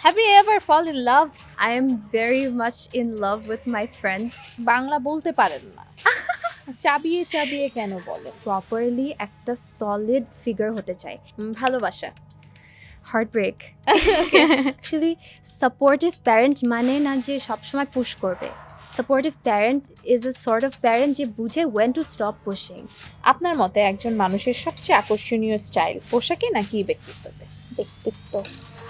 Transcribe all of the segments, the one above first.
Have you ever fall in love? I am very much in love with my friends. Bangla বলতে পারেন না, চাবিয়ে চাবিয়ে কেন বলেন? Properly একটা solid figure হতে চাই। ভালোবাসা। Heartbreak. Actually, supportive parent মানে না যে সবসময় push করবে। Supportive parent is a sort of parent যে বুঝে when to stop pushing. আপনার মতে একজন মানুষের সবচেয়ে আকর্ষণীয় স্টাইল পোশাকে নাকি ব্যক্তিত্বতে? ব্যক্তিত্ব।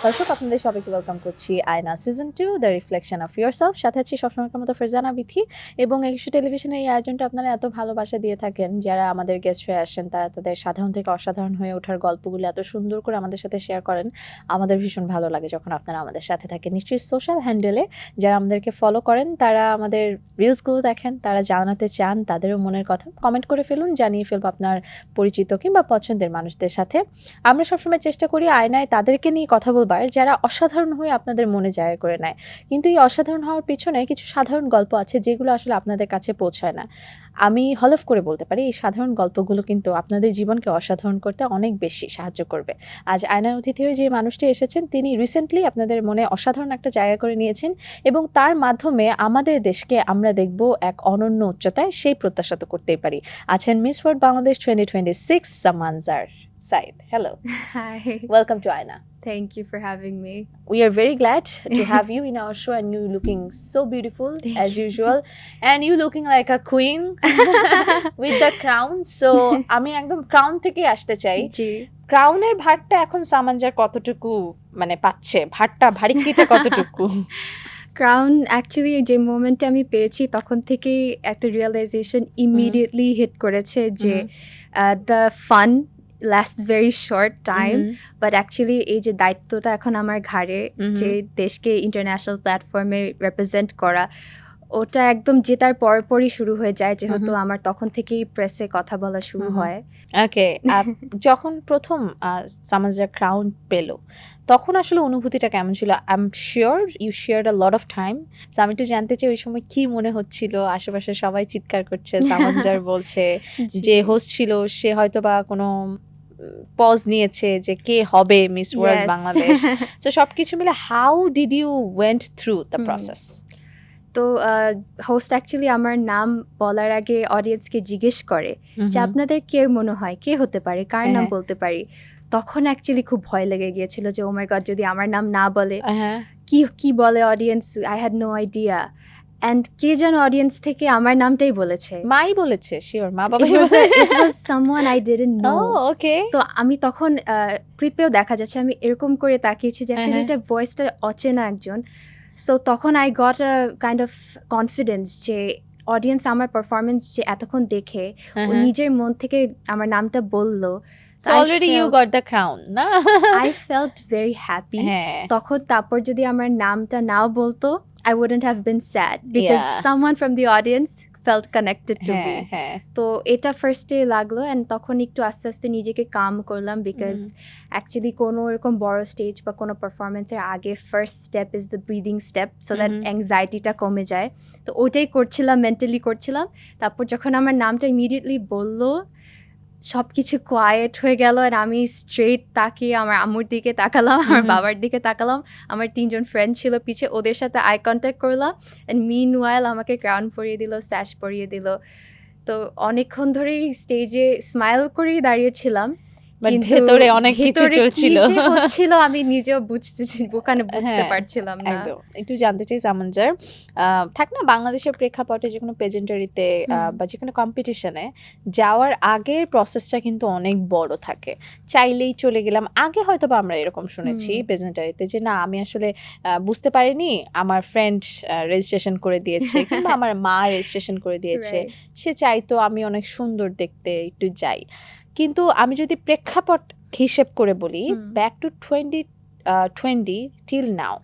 দর্শক, আপনাদের সবাইকে ওয়েলকাম করছি আয়না season 2 the reflection of yourself. সাথে আছি সবসময়কার মতো ফারজানা বিথি। এবং একুশে টেলিভিশনের এই আয়োজনটা আপনারা এত ভালোবাসা দিয়ে থাকেন, যারা আমাদের গেস্ট হয়ে আসেন তারা তাদের সাধারণ থেকে অসাধারণ হয়ে ওঠার গল্পগুলো এত সুন্দর করে আমাদের সাথে শেয়ার করেন। আমাদের ভীষণ ভালো লাগে যখন আপনারা আমাদের সাথে থাকেন। নিশ্চয়ই সোশ্যাল হ্যান্ডেলে যারা আমাদেরকে ফলো করেন, তারা আমাদের রিলসগুলো দেখেন, তারা জানাতে চান তাদেরও মনের কথা, কমেন্ট করে ফেলুন, জানিয়ে ফেলবো আপনার পরিচিত কিংবা পছন্দের মানুষদের সাথে। আমরা সবসময় চেষ্টা করি আয়নায় তাদেরকে নিয়ে কথা বলবার যারা অসাধারণ হয়ে আপনাদের মনে জায়গা করে নেয়। কিন্তু এই অসাধারণ হওয়ার পিছনে কিছু সাধারণ গল্প আছে যেগুলো আসলে আপনাদের কাছে পৌঁছায় না। আমি হলফ করে বলতে পারি এই সাধারণ গল্পগুলো কিন্তু আপনাদের জীবনকে অসাধারণ করতে অনেক বেশি সাহায্য করবে। আজ আয়নার অতিথি হয়ে যে মানুষটি এসেছেন, তিনি রিসেন্টলি আপনাদের মনে অসাধারণ একটা জায়গা করে নিয়েছেন এবং তার মাধ্যমে আমাদের দেশকে আমরা দেখব এক অনন্য উচ্চতায়, সেই প্রত্যাশা তো করতেই পারি। আছেন Miss World Bangladesh 2026 Samanjar Syed. Hello, Hi. Welcome to Ayna. Thank you for having me. We are very glad to have you in our show, and you looking so beautiful as usual, and you looking like a queen with the crown. So আমি একদম crown থেকে আসতে চাই। জি। ক্রাউনের ভারটা এখন সামানজার কতটুকু মানে পাচ্ছে, ভারটা ভারিক্কিটা কতটুকু? ক্রাউন অ্যাকচুয়ালি যে মোমেন্টে আমি পেয়েছি তখন থেকেই একটা রিয়েলাইজেশন ইমিডিয়েটলি হিট করেছে যে the fun last very short time, but actually এই যে দায়িত্বটা এখন আমার ঘাড়ে, যে দেশকে ইন্টারন্যাশনাল প্ল্যাটফর্মে রিপ্রেজেন্ট করা, ওটা একদম জেতার পরপরই শুরু হয়ে যায়, যেহেতু আমার তখন থেকেই প্রেসে কথা বলা শুরু হয়। ওকে, যখন প্রথম সামানজার ক্রাউন পেল তখন আসলে অনুভূতিটা কেমন ছিল? I am sure you shared a lot of time. So আমি একটু জানতে চাই ওই সময় কি মনে হচ্ছিল? আশেপাশে সবাই চিৎকার করছে, সামানজার বলছে, যে হোস্ট ছিল সে হয়তো বা কোনো পজ নিয়েছে যে কে হবে মিস ওয়ার্ল্ড বাংলাদেশ। সো সবকিছু মিলে how did you went through the process? তো হোস্ট অ্যাকচুয়ালি আমার নাম বলার আগে অডিয়েন্সকে জিজ্ঞেস করে যে আপনাদের কে মনে হয় কে হতে পারে, কার নাম বলতে পারি। তখন অ্যাকচুয়ালি খুব ভয় লেগে গিয়েছিল যে ও মাই গড, যদি আমার নাম না বলে কি কি বলে audience. I had no idea. And কে যেন অডিয়েন্স থেকে আমার নামটাই বলেছে। মাই বলেছে? শিওর মা বাবা? It was someone I didn't know. ওকে। তো আমি তখন ক্লিপেও দেখা যাচ্ছে আমি এরকম করে তাকিয়েছি যে অ্যাকচুয়ালি এটা ভয়েসটা অচেনা একজন। সো তখন I got a kind of confidence যে অডিয়েন্স আমার পারফরমেন্স যে এতক্ষণ দেখে ও নিজের মন থেকে আমার নামটা বললো। So already you got the crown, না? I felt very happy. তখন তারপর যদি আমার নামটা নাও বলতো, I wouldn't have been sad because someone from the audience felt connected to me. তো এটা ফার্স্টে লাগলো, অ্যান্ড তখন একটু আস্তে আস্তে নিজেকে কাম করলাম, বিকজ অ্যাকচুয়ালি কোনো এরকম বড় স্টেজ বা কোনো পারফরমেন্সের আগে first step is the breathing step, so that অ্যাংজাইটিটা কমে যায়। তো ওটাই করছিলাম, মেন্টালি করছিলাম। তারপর যখন আমার নামটা ইমিডিয়েটলি বললো, সব কিছু কোয়াইট হয়ে গেল, আর আমি স্ট্রেট তাকিয়ে আমার আম্মুর দিকে তাকালাম, আমার বাবার দিকে তাকালাম, আমার 3জন ফ্রেন্ড ছিল পিছে, ওদের সাথে আই কন্ট্যাক্ট করলাম, অ্যান্ড মিনওয়াইল আমাকে ক্রাউন পরিয়ে দিল, স্যাশ পরিয়ে দিল। তো অনেকক্ষণ ধরেই স্টেজে স্মাইল করেই দাঁড়িয়েছিলাম, ভেতরে অনেক কিছু চলছিল, আমি নিজেও বুঝতে পারছিলাম না। একটু জানতে চাই সামানজার, থাক না বাংলাদেশের প্রেক্ষাপটে যে কোনো পেজেন্টারিতে বা যে কোনো কম্পিটিশনে যাওয়ার আগের প্রসেসটা কিন্তু অনেক বড় থাকে। চাইলেই চলে গেলাম, আগে হয়তো বা আমরা এরকম শুনেছি পেজেন্টারিতে যে না আমি আসলে বুঝতে পারিনি, আমার ফ্রেন্ড রেজিস্ট্রেশন করে দিয়েছে কিংবা আমার মা রেজিস্ট্রেশন করে দিয়েছে, সে চাইতো আমি অনেক সুন্দর দেখতে, একটু যাই। কিন্তু আমি যদি প্রেক্ষাপট হিসেব করে বলি, ব্যাক টু 2020 টিল নাও,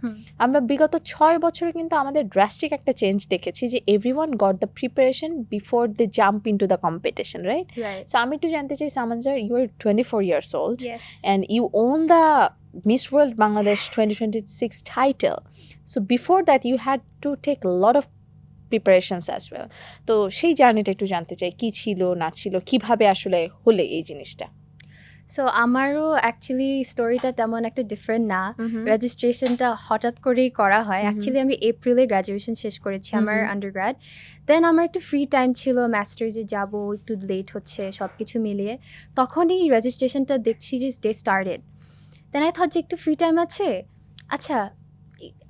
আমরা বিগত 6 বছরে কিন্তু আমাদের ড্রাস্টিক একটা চেঞ্জ দেখেছি যে everyone got the preparation before they jump into the competition, right? So আমি একটু জানতে চাই Samanjar, you are 24 years old and you own the Miss World Bangladesh 2026 title. So before that you had to take a lot of preparations as well. তো সেই জার্নিটা একটু জানতে চাই, কি ছিল না ছিল, কিভাবে আসলে হলে এই জিনিসটা? সো আমারও অ্যাকচুয়ালি স্টোরিটা তেমন একটা ডিফারেন্ট না। রেজিস্ট্রেশনটা হঠাৎ করেই করা হয়। অ্যাকচুয়ালি আমি এপ্রিলে গ্র্যাজুয়েশন শেষ করেছি আমার আন্ডারগ্র্যাড। দেন আমার একটু ফ্রি টাইম ছিল, মাস্টার্সে যাব, একটু লেট হচ্ছে সব কিছু মিলিয়ে, তখনই রেজিস্ট্রেশনটা দেখছি যে they started. Then I thought যে একটু ফ্রি টাইম আছে, আচ্ছা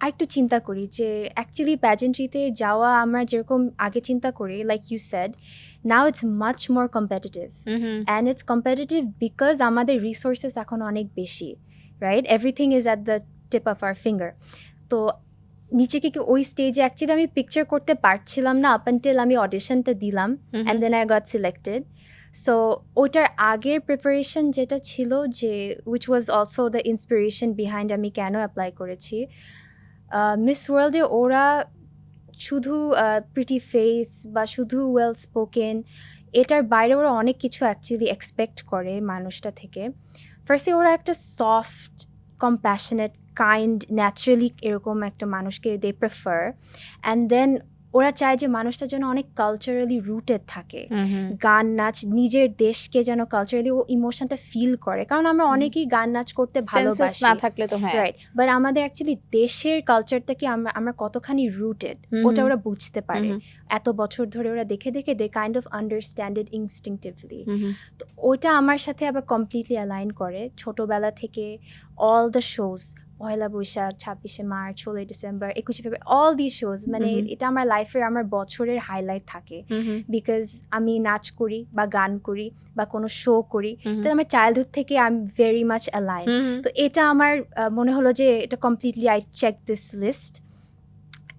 আর একটু চিন্তা করি যে অ্যাকচুয়ালি প্যাজেন্ট্রিতে যাওয়া আমরা যেরকম আগে চিন্তা করি, like you said, now it's much more competitive, and it's competitive because আমাদের রিসোর্সেস এখন অনেক বেশি, right? Everything is at the tip of our finger. তো নিচেকে কি ওই স্টেজে অ্যাকচুয়ালি আমি পিকচার করতে পারছিলাম না আপ আনটিল আমি অডিশনটা দিলাম, and then I got selected. So ওটার আগের প্রিপারেশন যেটা ছিল, যে which was also the inspiration behind আমি কেন অ্যাপ্লাই করেছি, মিস ওয়ার্ল্ডে ওরা শুধু প্রিটি ফেস বা শুধু ওয়েল স্পোকেন, এটার বাইরে ওরা অনেক কিছু অ্যাকচুয়ালি এক্সপেক্ট করে মানুষটা থেকে। ফার্স্টলি ওরা একটা সফট, কম্প্যাশনেট, কাইন্ড, ন্যাচারালি এরকম একটা মানুষকে দে প্রেফার, অ্যান্ড দেন ওরা চায় যে মানুষটা যেন অনেক কালচারালি রুটেড থাকে, গান নাচ, নিজের দেশকে যেন কালচারালি ও ইমোশনটা ফিল করে। কারণ আমরা অনেকেই গান নাচ করতে ভালোবাসি, না থাকলে তো হ্যাঁ, রাইট, বাট আমাদের অ্যাকচুয়ালি দেশের কালচারটাকে আমরা কতখানি রুটেড ওটা ওরা বুঝতে পারে। এত বছর ধরে ওরা দেখে দেখে they kind of understand it instinctively. তো ওটা আমার সাথে আবার কমপ্লিটলি অ্যালাইন করে। ছোটোবেলা থেকে all the shows, Pohela Boishakh, 26শে মার্চ, 16 ডিসেম্বর, 21শে ফেব্রুয়ারি, অল দিস শোজ, মানে এটা আমার লাইফের, আমার বছরের হাইলাইট থাকে, বিকজ আমি নাচ করি বা গান করি বা কোনো শো করি, তো আমার চাইল্ডহুড থেকে I am very much align. তো এটা আমার মনে হলো যে এটা completely I check this list.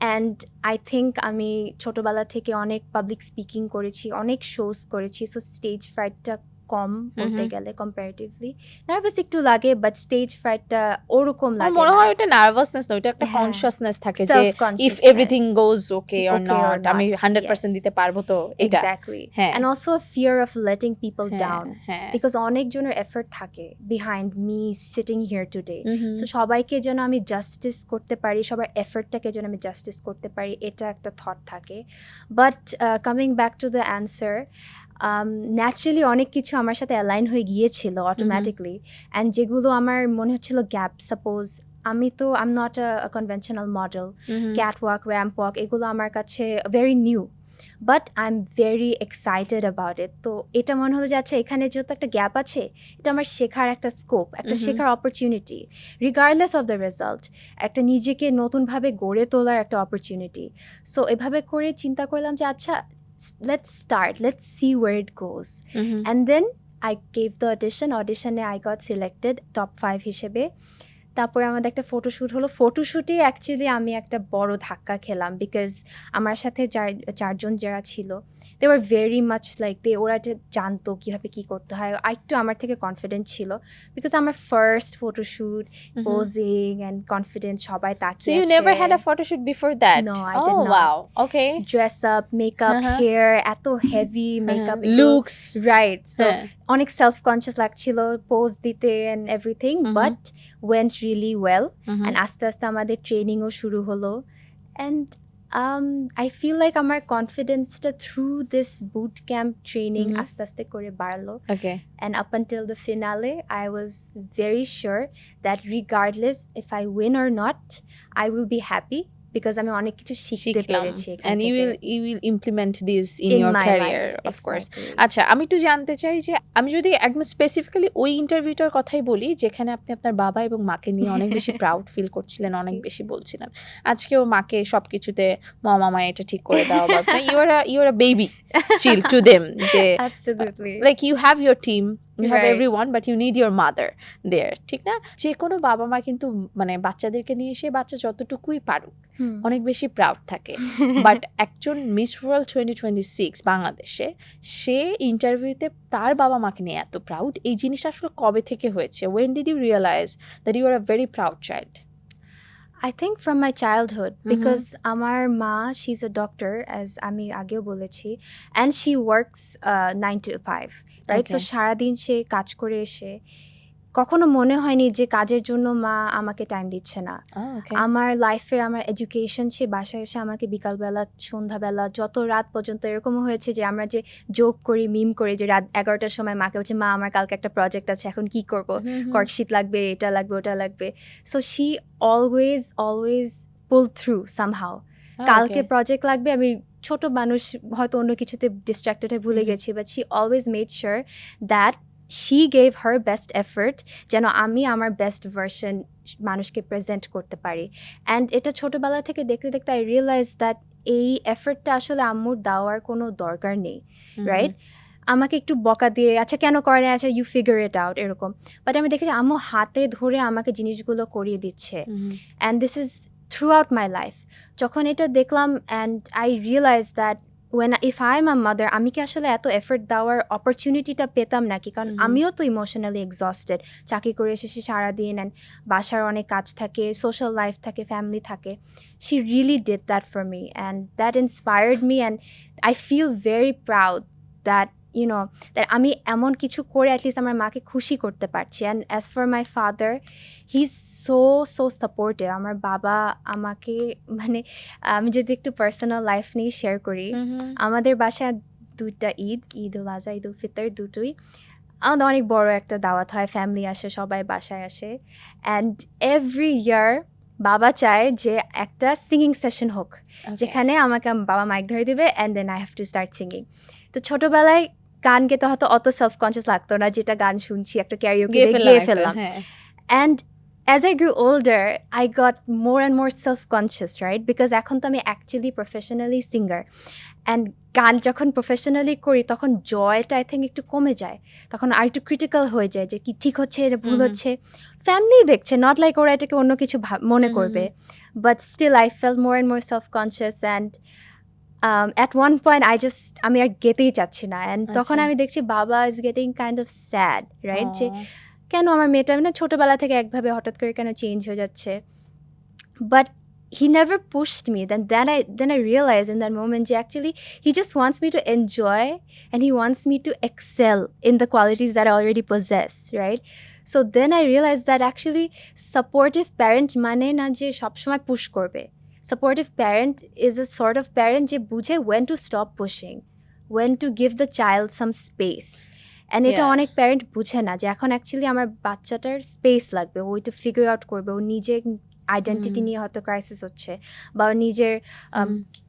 And I think আমি ছোটোবেলা থেকে অনেক পাবলিক স্পিকিং করেছি, অনেক শোজ করেছি, সো স্টেজ ফ্রাইটটা কম বলতে গেলে কম্পারেটিভলি। নার্ভাস একটু লাগে, বাট স্টেজ ফ্রাইটটা ওরকম লাগে। মনে হয় এটা নার্ভাসনেস না, ওটা একটা কনসিয়াসনেস থাকে যে if everything goes okay or not, আমি 100% দিতে পারবো তো এটা। Exactly, and also fear of letting people down, because অনেকজনের এফর্ট থাকে behind me sitting here today. So সবাইকে যেন আমি জাস্টিস করতে পারি, সবার এফর্টটাকে যেন আমি জাস্টিস করতে পারি, এটা একটা থট থাকে। But coming back to the answer, naturally অনেক কিছু আমার সাথে অ্যালাইন হয়ে গিয়েছিল অটোমেটিকলি, অ্যান্ড যেগুলো আমার মনে হচ্ছিল গ্যাপ, সাপোজ আমি তো I am not a conventional model, cat walk, ramp walk, এগুলো আমার কাছে very new, but I am very excited about it. তো এটা মনে হলো যে আচ্ছা এখানে যেহেতু একটা গ্যাপ আছে, এটা আমার শেখার একটা স্কোপ, একটা শেখার opportunity, regardless of the result, একটা নিজেকে নতুনভাবে গড়ে তোলার একটা অপরচুনিটি। সো এভাবে করে চিন্তা করলাম যে আচ্ছা let's start, let's see where it goes. And then I gave the audition I got selected top 5 হিসেবে। তারপরে আমাদের একটা ফটোশ্যুট হলো, ফটোশ্যুটে অ্যাকচুয়ালি আমি একটা বড় ধাক্কা খেলাম, বিকজ আমার সাথে চারজন যারা ছিল they were very much like ওরা জানতো কীভাবে কী করতে হয়, একটু আমার থেকে কনফিডেন্ট ছিল, বিকজ আমার first photoshoot, posing and confidence, সবাই তাকিয়ে। So you never had a photo shoot before that? No, I did not. Wow, okay. Dress up, makeup, hair, এত heavy makeup, looks, right? So অনেক self conscious লাগছিল pose দিতে and everything, but went really well. And আস্তে আস্তে আমাদের ট্রেনিংও শুরু হলো, and I feel like আমার কনফিডেন্সটা through this boot camp training আস্তে আস্তে করে বাড়লো. Okay. And up until the finale, I was very sure that regardless if I win or not, I will be happy, because আমি অনেক কিছু শিখতে পেরেছি। And you will implement this in your career, of course. আচ্ছা, আমি একটু জানতে চাই যে আমি যদি একদম স্পেসিফিক্যালি ওই ইন্টারভিউটার কথাই বলি যেখানে আপনি আপনার বাবা এবং মাকে নিয়ে অনেক বেশি প্রাউড ফিল করছিলেন, অনেক বেশি বলছিলেন, আজকেও মাকে সবকিছুতে মামা এটা ঠিক করে দাও, বা you are a baby still to them, যে absolutely, like you have your team, you have everyone, but you need your mother there, ঠিক না? যে কোনো বাবা মা কিন্তু মানে বাচ্চাদেরকে নিয়ে এসে বাচ্চা যতটুকুই পারুক অনেক বেশি প্রাউড থাকে, বাট একজন মিস ওয়ার্ল্ড 2026 বাংলাদেশে সে ইন্টারভিউতে তার বাবা মাকে নিয়ে এত প্রাউড, এই জিনিসটা আসলে কবে থেকে হয়েছে? when did you realize that you are a very proud child? I think from my childhood, because আমার মা, she's a doctor, as আমি আগেও বলেছি, and she works 9 to 5, right? So সারাদিন সে কাজ করে এসে কখনো মনে হয়নি যে কাজের জন্য মা আমাকে টাইম দিচ্ছে না। আমার লাইফে আমার এডুকেশন, সে বাসায় এসে আমাকে বিকালবেলা সন্ধ্যাবেলা যত রাত পর্যন্ত এরকমও হয়েছে যে আমরা যে জোক করি, মিম করি, যে রাত 11টার সময় মাকে বলছে মা আমার কালকে একটা প্রজেক্ট আছে, এখন কি করব, কর্কশিট লাগবে, এটা লাগবে, ওটা লাগবে। So she always pool through somehow. কালকে প্রজেক্ট লাগবে, আমি ছোট মানুষ হয়তো অন্য কিছুতে ডিস্ট্রাক্টেড হয়ে ভুলে গেছি, but she always made sure that she gave her best effort যেন আমি আমার বেস্ট ভার্সন মানুষকে প্রেজেন্ট করতে পারি। অ্যান্ড এটা ছোটোবেলা থেকে দেখতে দেখতে আই রিয়েলাইজ দ্যাট এই এফর্টটা আসলে আম্মুর দেওয়ার কোনো দরকার নেই, রাইট? আমাকে একটু বকা দিয়ে আচ্ছা কেন করে না, আচ্ছা ইউ ফিগার ইট আউট, এরকম। বাট আমি দেখেছি আম্মু হাতে ধরে আমাকে জিনিসগুলো করিয়ে দিচ্ছে, and this is throughout my life. যখন এটা দেখলাম and I realise that if I'm a mother, আমি কি আসলে এত এফর্ট দেওয়ার অপরচুনিটিটা পেতাম নাকি? কারণ আমিও তো ইমোশনালি এক্সস্টেড, চাকরি করে এসেছি সারাদিন, অ্যান্ড বাসার অনেক কাজ থাকে, সোশ্যাল লাইফ থাকে, ফ্যামিলি থাকে। She really did that for me, and that inspired me, and I feel very proud that that আমি এমন কিছু করে অ্যাটলিস্ট আমার মাকে খুশি করতে পারছি। And as for my father, he is so supportive. আমার বাবা আমাকে মানে আমি যদি একটু পার্সোনাল লাইফ নিয়ে শেয়ার করি, আমাদের বাসায় দুইটা ঈদ উল আজহা, ঈদ উল ফিতর দুটোই আমাদের অনেক বড় একটা দাওয়াত হয়, ফ্যামিলি আসে, সবাই বাসায় আসে। অ্যান্ড এভরি ইয়ার বাবা চায় যে একটা সিঙ্গিং সেশন হোক, যেখানে আমাকে বাবা মাইক ধরে দিবে and then I have to start singing. তো ছোটোবেলায় গান গেতে হয়তো অত সেলফ কনসিয়াস লাগতো না, যেটা গান শুনছি একটা ক্যারিওকে গেয়ে ফেললাম। And as I grew older I got more and more self conscious, right? Because এখন তো আমি অ্যাকচুয়ালি প্রফেশনালি সিঙ্গার, অ্যান্ড গান যখন প্রফেশনালি করি তখন জয়টা আই থিঙ্ক একটু কমে যায়, তখন আর একটু ক্রিটিক্যাল হয়ে যায় যে কি ঠিক হচ্ছে, এটা ভুল হচ্ছে। ফ্যামিলি দেখছে, নট লাইক ওরা এটাকে অন্য কিছু মনে করবে, but still I fell more and more self conscious. And at one point আমি আর গেতেই চাচ্ছি না, অ্যান্ড তখন আমি দেখছি বাবা is getting kind of sad, right? যে কেন আমার মেয়েটা না ছোটোবেলা থেকে একভাবে হঠাৎ করে কেন চেঞ্জ হয়ে যাচ্ছে। But he never pushed me. Then I realized in that moment that actually he just wants me to enjoy, and he wants me to excel in the qualities that I already possess, right? So then I realized that actually supportive parent মানে না যে সবসময় push করবে। Supportive parent is a sort of parent যে বুঝে when to stop pushing, when to give the child some space. And এটা অনেক parent বুঝে না যে এখন অ্যাকচুয়ালি আমার বাচ্চাটার স্পেস লাগবে, ও একটু ফিগার আউট করবে, ও নিজে আইডেন্টিটি নিয়ে হয়তো ক্রাইসিস হচ্ছে, বা নিজের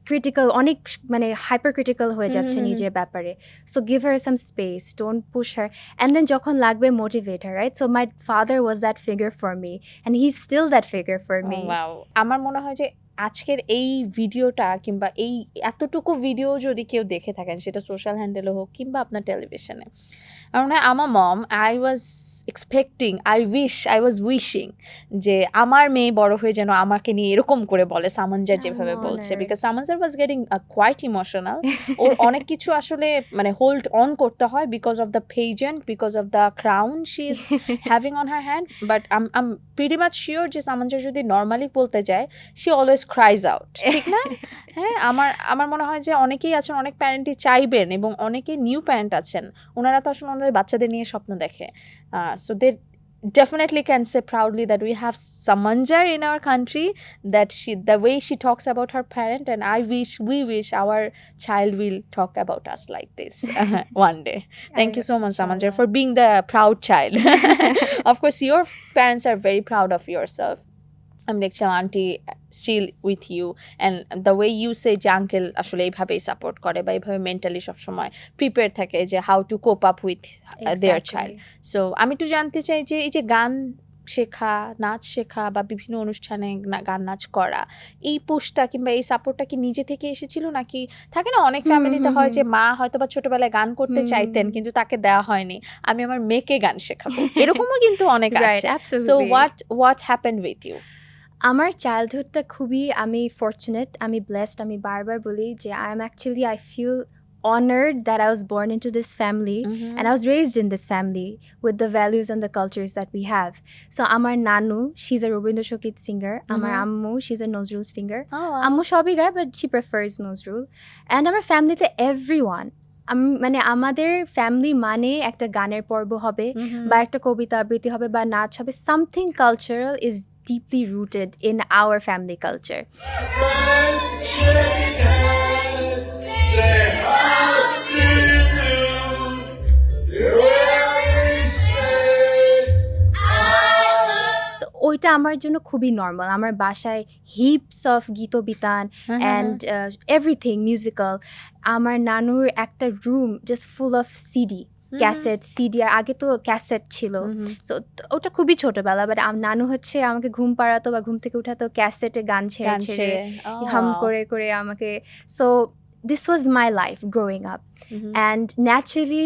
ক্রিটিক্যাল অনেক মানে হাইপার ক্রিটিক্যাল হয়ে যাচ্ছে নিজের ব্যাপারে। So give her some space, don't push her, and then যখন লাগবে motivate her, right? So my father was that figure for me, and he is still that figure for me. আমার মনে হয় যে আজকের এই ভিডিওটা কিংবা এই এতটুকু ভিডিও যদি কেউ দেখে থাকেন, সেটা সোশ্যাল হ্যান্ডেলে হোক কিংবা আপনার টেলিভিশনে, আমার মম আই ওয়াজ উইশিং যে আমার মেয়ে বড় হয়ে যেন আমাকে নিয়ে এরকম করে বলে সামানজার যেভাবে বলছে, because Samanjar was getting quite emotional. ওর অনেক কিছু আসলে মানে হোল্ড অন করতে হয় because of the pageant, because of the crown she is having on her hand. But I'm pretty much sure যে সামানজার যদি নর্মালি বলতে যায়, শি অলওয়েজ ক্রাইজ আউট, ঠিক না? হ্যাঁ, আমার মনে হয় যে অনেকেই আছেন, অনেক প্যারেন্টই চাইবেন, এবং অনেকে নিউ প্যারেন্ট আছেন, ওনারা তো আসলে ওনাদের বাচ্চাদের নিয়ে স্বপ্ন দেখে। So they definitely can say proudly that we have Samanzar in our country, that the way she talks about her parent, and we wish our child will talk about us like this one day. Thank you so much, Samanzar, for being the proud child. Of course, your parents are very proud of yourself. আমি দেখছিলাম aunty still with you, and the way you say যে uncle আসলে এইভাবেই support করে বা এইভাবে mentally সবসময় prepare থাকে যে how to cope up with their child. So আমি একটু জানতে চাই যে এই যে গান শেখা, নাচ শেখা বা বিভিন্ন অনুষ্ঠানে গান নাচ করা, এই পুশটা কিংবা এই সাপোর্টটা কি নিজে থেকে এসেছিল, নাকি থাকে না অনেক ফ্যামিলিতে হয় যে মা হয়তো বা ছোটবেলায় গান করতে চাইতেন কিন্তু তাকে দেওয়া হয়নি, আমি আমার মেয়েকে গান শেখাবো, এরকমও কিন্তু অনেক আছে। So what happened with you? আমার চাইল্ডহুডটা খুবই আমি ফর্চুনেট, আমি ব্লেসড। আমি বারবার বলি যে I feel honored that I was born into this family, and I was raised in this family with the values and the cultures that we have. So আমার নানু, she's a Rabindra Sangeet singer. আমার আম্মু, she's a Nazrul singer. আম্মু সবই গায়, but she prefers Nazrul. And আমার ফ্যামিলিতে everyone মানে আমাদের ফ্যামিলি মানে একটা গানের পর্ব হবে বা একটা কবিতা আবৃত্তি হবে বা নাচ হবে, something cultural is deeply rooted in our family culture. So ওইটা আমার জন্য খুবই নর্মাল। আমার বাসায় heaps of Gitabitan and everything musical. আমার নানুর একটা room just full of CD, cassette, CD. আগে তো ক্যাসেট ছিল, সো ওটা খুবই ছোটবেলা। বাট নানু হচ্ছে আমাকে ঘুম পাড়াতো বা ঘুম থেকে উঠাতো ক্যাসেটে গান ছেড়ে ছেড়ে হাম করে করে আমাকে। So this was my life growing up and naturally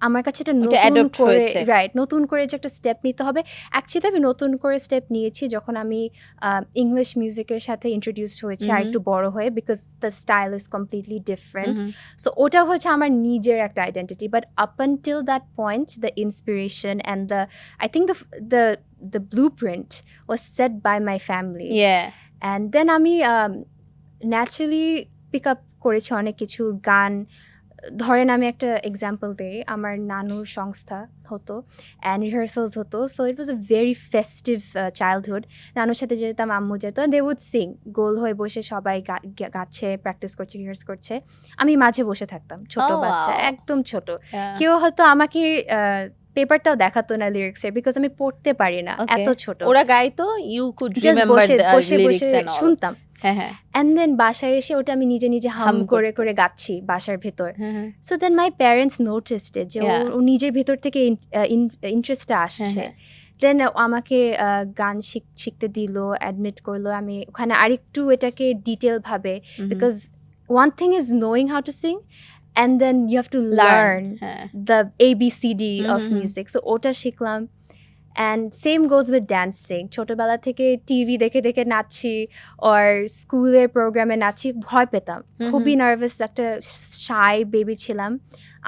আমার কাছে এটা নতুন করে নতুন করে যে একটা স্টেপ নিতে হবে। অ্যাকচুয়ালি আমি নতুন করে স্টেপ নিয়েছি যখন আমি ইংলিশ মিউজিকের সাথে ইন্ট্রোডিউস হয়েছি আর একটু বড় হয়ে, because the style is completely different. So ওটা হচ্ছে আমার নিজের একটা identity. But up until that point the inspiration and the I think the blueprint was set by my family. And then আমি ন্যাচারালি পিক আপ করেছি অনেক কিছু গান। ধরেন আমি একটা এক্সাম্পল দিই, আমার নানুর সংস্থা হতো অ্যান্ড রিহার্সালস হতো। So it was a very festive childhood. নানুর সাথে যেতাম, আম্মু যেত, দে উড সিং, গোল হয়ে বসে সবাই গাচ্ছে, প্র্যাকটিস করছে, রিহার্স করছে। আমি মাঝে বসে থাকতাম, ছোট বাচ্চা, একদম ছোট। কেউ হয়তো আমাকে পেপারটাও দেখাতো না লিরিক্সের, বিকজ আমি পড়তে পারি না, এত ছোট। ওরা গাইতো, you could remember the lyrics and all. শুনতাম। অ্যান্ড দেন বাসায় এসে ওটা আমি নিজে নিজে হাম করে করে গাচ্ছি বাসার ভেতর। So then my parents noticed যে ও নিজের ভেতর থেকে ইন্টারেস্টটা আসছে। দেন আমাকে গান শিখতে দিল, অ্যাডমিট করলো। আমি ওখানে আরেকটু এটাকে ডিটেল ভাবে, because one thing is knowing how to Singh and then you have to learn the ABCD of music. So ওটা শিখলাম। And same goes with dancing. ছোটবেলা থেকে টিভি দেখে দেখে নাচছি, আর স্কুলের প্রোগ্রামে নাচছি, ভয় পেতাম, খুবই নার্ভাস, একটা শাই বেবি ছিলাম।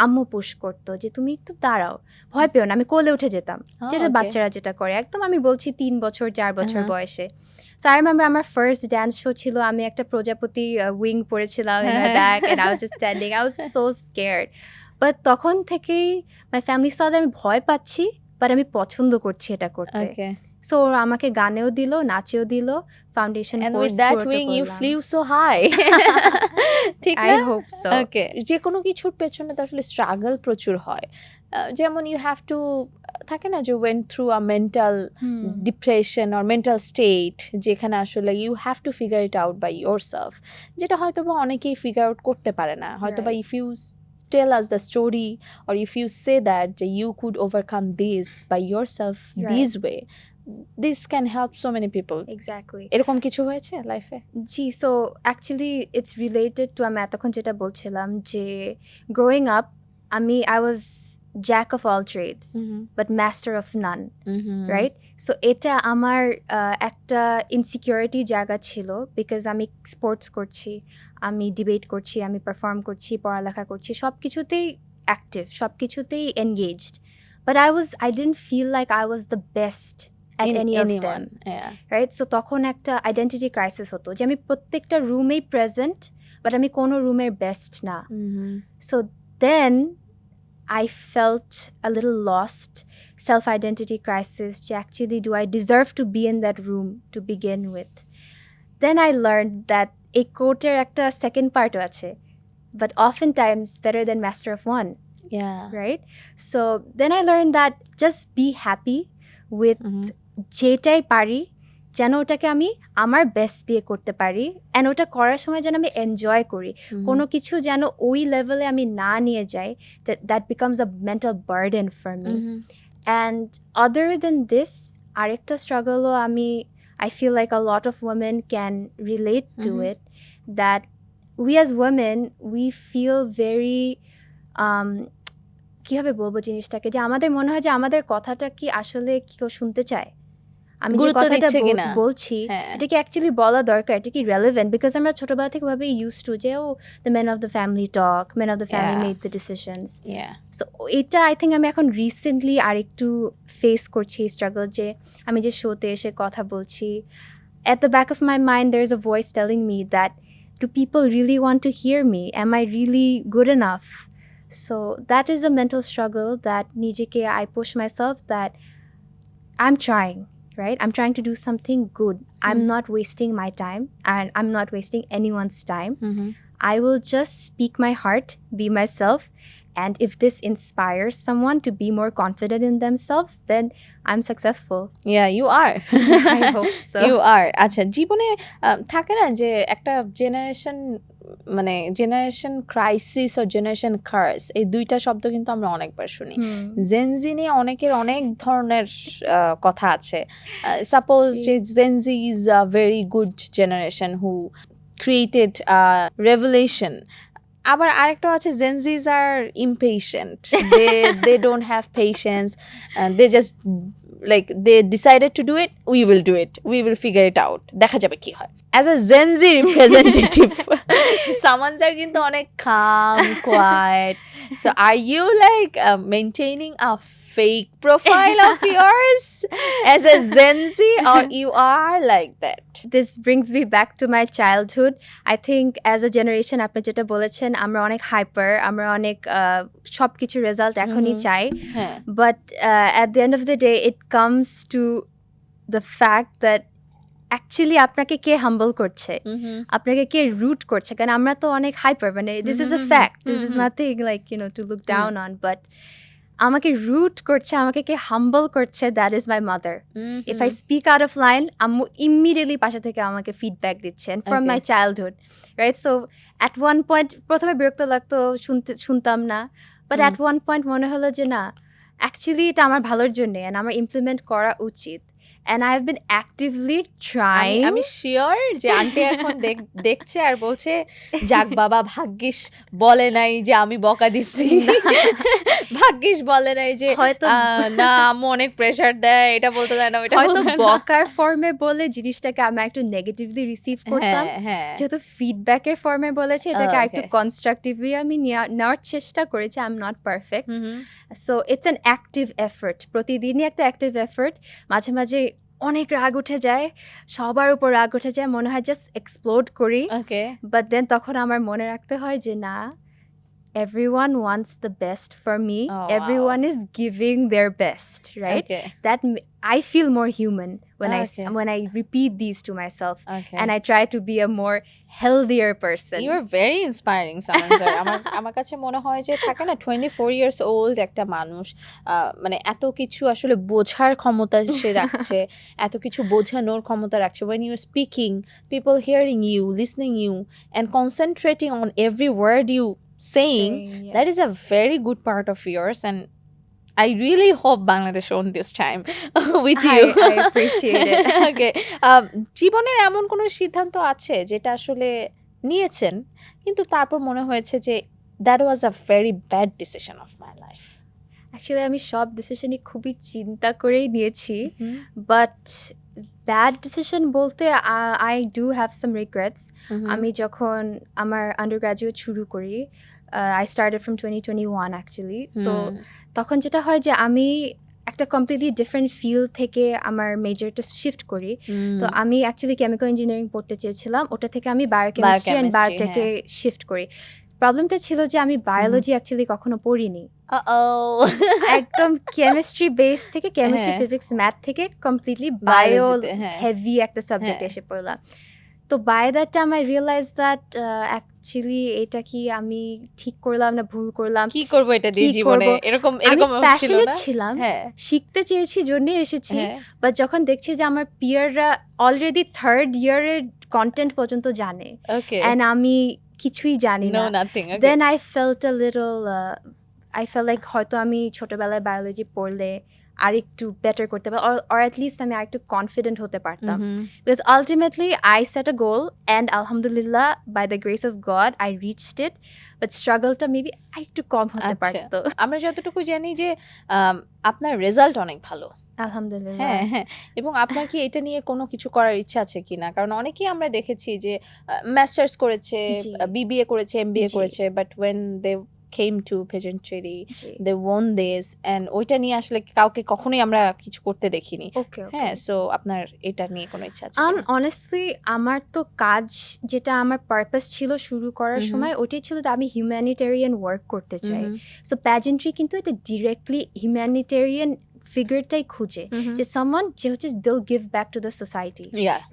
আম্মু পুশ করতো যে তুমি একটু দাঁড়াও, ভয় পেও না। আমি কোলে উঠে যেতাম, যেটা বাচ্চারা যেটা করে একদম। আমি বলছি 3 বছর 4 বছর বয়সে। So I remember আমার ফার্স্ট ড্যান্স শো ছিল, আমি একটা প্রজাপতি উইং পরেছিলাম in my back and I was just standing. I was so scared. But তখন থেকেই my family saw that আমি ভয় পাচ্ছি, বাট আমি পছন্দ করছি এটা করতে। সো আমাকে গানেও দিল, নাচেও দিল, foundation course. And with that wing you flew so high. ঠিক না? I hope so. Okay. যে কোনো কিছুর পেছনে তো আসলে স্ট্রাগল প্রচুর হয়। যেমন ইউ হ্যাভ টু, থাকে না যে went through a mental depression or mental state, যেখানে আসলে you have to figure it out by yourself, যেটা হয়তো বা অনেকেই ফিগার আউট করতে পারে না। হয়তো বা if you tell us the story or if you say that you could overcome this by yourself this way, this can help so many people. Exactly. এরকম কিছু হয়েছে লাইফে? জি, so actually it's related to আমি এতক্ষণ যেটা বলছিলাম যে growing up I was jack of all trades but master of none, right? So এটা আমার একটা ইনসিকিউরিটি জায়গা ছিল, বিকজ আমি স্পোর্টস করছি, আমি ডিবেট করছি, আমি পারফর্ম করছি, পড়ালেখা করছি, সব কিছুতেই অ্যাক্টিভ, সব কিছুতেই engaged, but I didn't feel like I was the best at any of them, right? So তখন একটা আইডেন্টিটি ক্রাইসিস হতো যে আমি প্রত্যেকটা রুমেই প্রেজেন্ট, বাট আমি কোনো রুমের বেস্ট না। So then I felt a little lost, self-identity crisis. Actually, do I deserve to be in that room to begin with? Then I learned that a quote একটা second part আছে, but oftentimes better than master of one. Right? So then I learned that just be happy with যেটাই পারি, যেন ওটাকে আমি আমার best দিয়ে করতে পারি, অ্যান্ড ওটা করার সময় যেন আমি এনজয় করি। কোনো কিছু যেন ওই লেভেলে আমি না নিয়ে যাই, that becomes a mental burden for me. And other than this, আরেকটা স্ট্রাগলও I feel like a lot of women can relate to it, that we as women, we feel very কীভাবে বলবো জিনিসটাকে, যে আমাদের মনে হয় যে আমাদের কথাটা কি আসলে কেউ শুনতে চায়, আমি যে কথাটা বলছি এটা কি অ্যাকচুয়ালি বলা দরকার, এটা কি রেলেভেন্ট, বিকজ আমরা ছোটবেলা থেকে ভাবে ইউজ টু যে the men of the family talk, men of the family made the decisions. So এটা আই থিঙ্ক আমি এখন রিসেন্টলি আরেকটু ফেস করছি এই স্ট্রাগল, যে আমি যে শোতে এসে কথা বলছি, at the back of my mind there is a voice telling me that do people really want to hear me, am I really good enough, So that is a mental struggle that নিজেকে I push myself that I'm trying, right? I'm trying to do something good. I'm not wasting my time and I'm not wasting anyone's time. I will just speak my heart, be myself. And if this inspires someone to be more confident in themselves, then I'm successful. Yeah, you are. I hope so. You are. আচ্ছা, জীবনে থাকে না যে একটা generation crisis ও generation curse, এই দুইটা শব্দ কিন্তু আমরা অনেকবার শুনি। জেনজি নিয়ে অনেকের অনেক ধরনের কথা আছে। সাপোজ যে Gen Z is a very good generation who created a revelation. আবার আরেকটা আছে জেনজিজ আর impatient, they don't have patience and they just like they decided to do it, we will figure it out, দেখা যাবে কি হয়। as a Gen Z representative Samanzar কিন্তু অনেক calm, quiet, so are you like maintaining a fake profile of yours as a Gen Z, or you are like that? This brings me back to my childhood. I think as a generation আপনি যেটা বলেছেন আমরা অনেক hyper, আমরা অনেক সব কিছু result এখনই চাই, but at the end of the day it comes to the fact that actually আপনাকে কে হাম্বল করছে, আপনাকে কে রুট করছে, কারণ আমরা তো অনেক হাইপার, মানে this is a fact, this is nothing like to look down on, but আমাকে রুট করছে, আমাকে কে হাম্বল করছে, that is my mother. If I speak out of line, আম্মু ইমিডিয়েটলি পাশে থেকে আমাকে ফিডব্যাক দিচ্ছেন from my childhood, right? So at one point প্রথমে বিরক্ত লাগতো, শুনতাম না, বাট অ্যাট ওয়ান পয়েন্ট মনে হলো যে না, অ্যাকচুয়ালি এটা আমার ভালোর জন্যে অ্যান্ড আমার ইমপ্লিমেন্ট করা উচিত। And I've been actively trying. আমি শিওর যে আন্টি এখন দেখছে আর বলছে যাক বাবা, ভাগ্যিস বলে নাই যে আমি বকা দিচ্ছি, ভাগ্যিস বলে নাই যে হয়তো না আম্মু অনেক প্রেসার দেয়, এটা বলতে দেয় না, ওটা হয়তো বকার ফর্মে বলে জিনিসটাকে আমি একটু নেগেটিভলি রিসিভ করতাম, যেহেতু ফিডব্যাকের ফর্মে বলেছে এটাকে একটু কনস্ট্রাকটিভলি আমি নেওয়ার চেষ্টা করেছি। I am not perfect, so it's an active effort, প্রতিদিনই একটা অ্যাক্টিভ এফোর্ট। মাঝে মাঝে অনেক রাগ উঠে যায়, সবার উপর রাগ উঠে যায়, মনে হয় জাস্ট এক্সপ্লোড করি, বাট দেন তখন আমার মনে রাখতে হয় যে না, everyone wants the best for me. Everyone is giving their best, right? That I feel more human when I repeat these to myself, and I try to be a more healthier person. You are very inspiring, Samanzar. আমার কাছে মনে হয় যে থাকে না 24 years old একটা মানুষ, মানে এত কিছু আসলে বোঝার ক্ষমতা সে রাখছে, এত কিছু বোঝানোর ক্ষমতা রাখছে। When you are speaking, people hearing you, listening you, and concentrating on every word you saying, yes. That is a very good part of yours, and I really hope Bangladesh on this time with you. I appreciate it. Okay. জীবনের এমন কোনো সিদ্ধান্ত আছে যেটা আসলে নিয়েছেন কিন্তু তারপর মনে হয়েছে যে that was a very bad decision of my life? Actually আমি সব ডিসিশনই খুবই চিন্তা করেই নিয়েছি, বাট ব্যাড ডিসিশন বলতে I do have some regrets. আমি যখন আমার আন্ডারগ্র্যাজুয়েট শুরু করি, I started from 2021 actually. তো তখন যেটা হয় যে আমি একটা কমপ্লিটলি ডিফারেন্ট ফিল্ড থেকে আমার মেজরটা শিফট করি। তো আমি অ্যাকচুয়ালি কেমিক্যাল ইঞ্জিনিয়ারিং পড়তে চেয়েছিলাম, ওটা থেকে আমি বায়োকেমিস্ট্রি অ্যান্ড বায়োটেকে শিফট করি। প্রবলেমটা ছিল যে আমি বায়োলজি অ্যাকচুয়ালি কখনো পড়িনি, একদম কেমিস্ট্রি বেস থেকে, কেমিস্ট্রি ফিজিক্স ম্যাথ থেকে কমপ্লিটলি বায়ো হেভি একটা সাবজেক্ট এসে পড়লাম। তো by that time I realise that actually এটা কি আমি ঠিক করলাম না ভুল করলাম, কি করব এটা দিয়ে জীবনে, এরকম প্যাশনেট ছিলাম, শিখতে চেয়েছি জন্য এসেছি, বাট যখন দেখছি যে আমার পিয়াররা অলরেডি থার্ড ইয়ারের কন্টেন্ট পর্যন্ত জানে এন্ড আমি কিছুই জানি না, then I felt a little I felt like হয়তো আমি ছোটবেলায় বায়োলজি পড়লে আর একটু বেটার করতে পারতাম, or at least আমি আর একটু কনফিডেন্ট হতে পারতাম, because ultimately I set a goal and alhamdulillah by the grace of God I reached it, but struggle-টা maybe আর একটু কম হতে পারতো। আমরা যতটুকু জানি যে আপনার রেজাল্ট অনেক ভালো, আলহামদুলিল্লাহ। হ্যাঁ, এবং আপনার কি এটা নিয়ে কোনো কিছু করার ইচ্ছা আছে কিনা? কারণ অনেকেই আমরা দেখেছি যে মাস্টার্স করেছে, বিবিএ করেছে, এমবিএ করেছে, but when they came to pageantry, they won this, and ওইটা নিয়ে আসলে কাউকে কখনোই আমরা কিছু করতে দেখিনি। হ্যাঁ, সো আপনার এটা নিয়ে কোনো ইচ্ছা আছে? অনেস্টলি আমার তো কাজ যেটা আমার পারপাস ছিল শুরু করার সময় ওটাই ছিল যে আমি হিউম্যানিটেরিয়ান ওয়ার্ক করতে চাই। সো প্যাজেন্ট্রি কিন্তু এটা ডিরেক্টলি হিউম্যানিটেরিয়ান ফিগারটাই খুঁজে যে সামওয়ান যে হচ্ছে দিল give back to the society,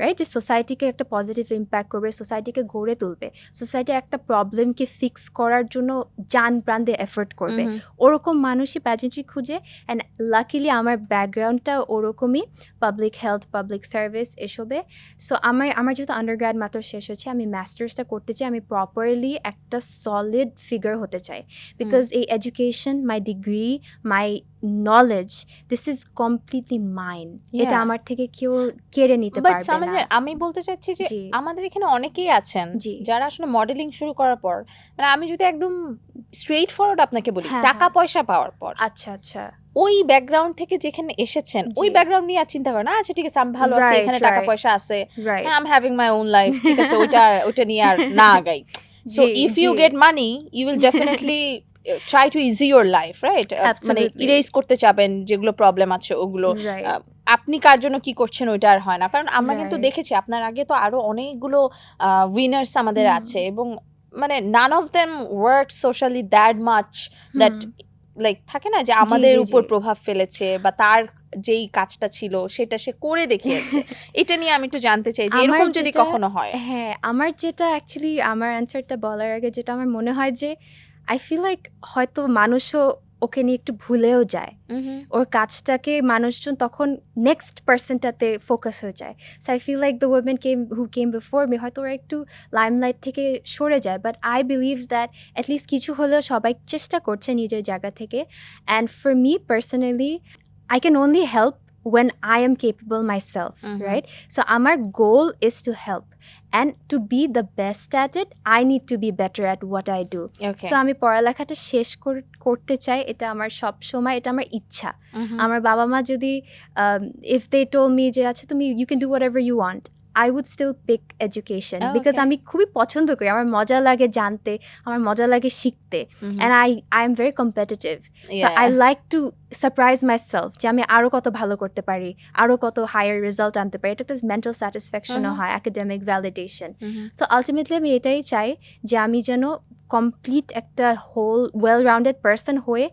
right? যে সোসাইটিকে একটা পজিটিভ ইম্প্যাক্ট করবে, সোসাইটিকে গড়ে তুলবে, সোসাইটির একটা প্রবলেমকে ফিক্স করার জন্য জান প্রাণ দিয়ে এফোর্ট করবে, ওরকম মানুষই প্যাজেন্ট্রি খুঁজে। অ্যান্ড লাকিলি আমার ব্যাকগ্রাউন্ডটা ওরকমই, পাবলিক হেলথ, পাবলিক সার্ভিস এসবে। সো আমার যেহেতু আন্ডারগ্র্যাড মাত্র শেষ হচ্ছে, আমি মাস্টার্সটা করতে চাই, আমি প্রপারলি একটা সলিড ফিগার হতে চাই। বিকজ এই education, my degree, my knowledge, this is completely mine. এটা আমার থেকে কেউ কেড়ে নিতে পারবে না। আমি বলতে চাচ্ছি যে আমাদের এখানে অনেকেই আছেন যারা আসলে মডেলিং শুরু করার পর, মানে আমি যদি একদম স্ট্রেট ফরওয়ার্ড আপনাকে বলি, টাকা পয়সা পাওয়ার পর, আচ্ছা ওই ব্যাকগ্রাউন্ড থেকে যেখানে এসেছেন ওই ব্যাকগ্রাউন্ড নিয়ে আর চিন্তা করেন না, আচ্ছা ঠিক আছে আমি ভালো আছি, এখানে টাকা পয়সা আছে, I am having my own life, ঠিক আছে ওটা নিয়ে আর না আগাই। So if you get money you will definitely try to easy your life, right? মানে ইরেজ করতে চাবেন যেগুলো প্রবলেম আছে ওগুলো। আপনি কার জন্য কি করছেন ওইটা আর হয় না, কারণ আমরা কিন্তু দেখেছি আপনার আগে তো আরো অনেকগুলো উইনার্স আমাদের আছে, এবং মানে none of them worked socially that much that like থাকে না যে আমাদের উপর প্রভাব ফেলেছে, বা তার যেই কাজটা ছিল সেটা সে করে দেখিয়েছে। এটা নিয়ে আমি একটু জানতে চাই যে এরকম যদি কখনো হয়। হ্যাঁ, আমার যেটা অ্যাকচুয়ালি আমার অ্যান্সারটা বলার আগে যেটা আমার মনে হয় যে আই ফিল লাইক হয়তো মানুষও ওকে নিয়ে একটু ভুলেও যায়, ওর কাজটাকে মানুষজন তখন নেক্সট পার্সনটাতে ফোকাস হয়ে যায়। So I feel like the women who came before me হয়তো ওরা একটু লাইমলাইট থেকে সরে যায়, but I believe that at least কিছু হলেও সবাই চেষ্টা করছে নিজের জায়গা থেকে। And for me personally I can only help when I am capable myself, right? So our goal is to help, and to be the best at it, I need to be better at what I do. So আমি পড়ালেখাটা শেষ করতে চাই, এটা আমার সব সময়, এটা আমার ইচ্ছা। আমার বাবা মা যদি if they told me যে আচ্ছা তুমি you can do whatever you want, I would still pick education, because আমি খুবই পছন্দ করি, আমার মজা লাগে জানতে, আমার মজা লাগে শিখতে, and I am very competitive, so I like to surprise myself যে আমি আরো কত ভালো করতে পারি, আরো কত হায়ার রেজাল্ট আনতে পারি। এটা একটা মেন্টাল স্যাটিসফ্যাকশনও হয়, একাডেমিক ভ্যালিডেশন। সো আলটিমেটলি আমি এটাই চাই যে আমি যেন কমপ্লিট একটা হোল ওয়েল রাউন্ডেড পার্সন হয়ে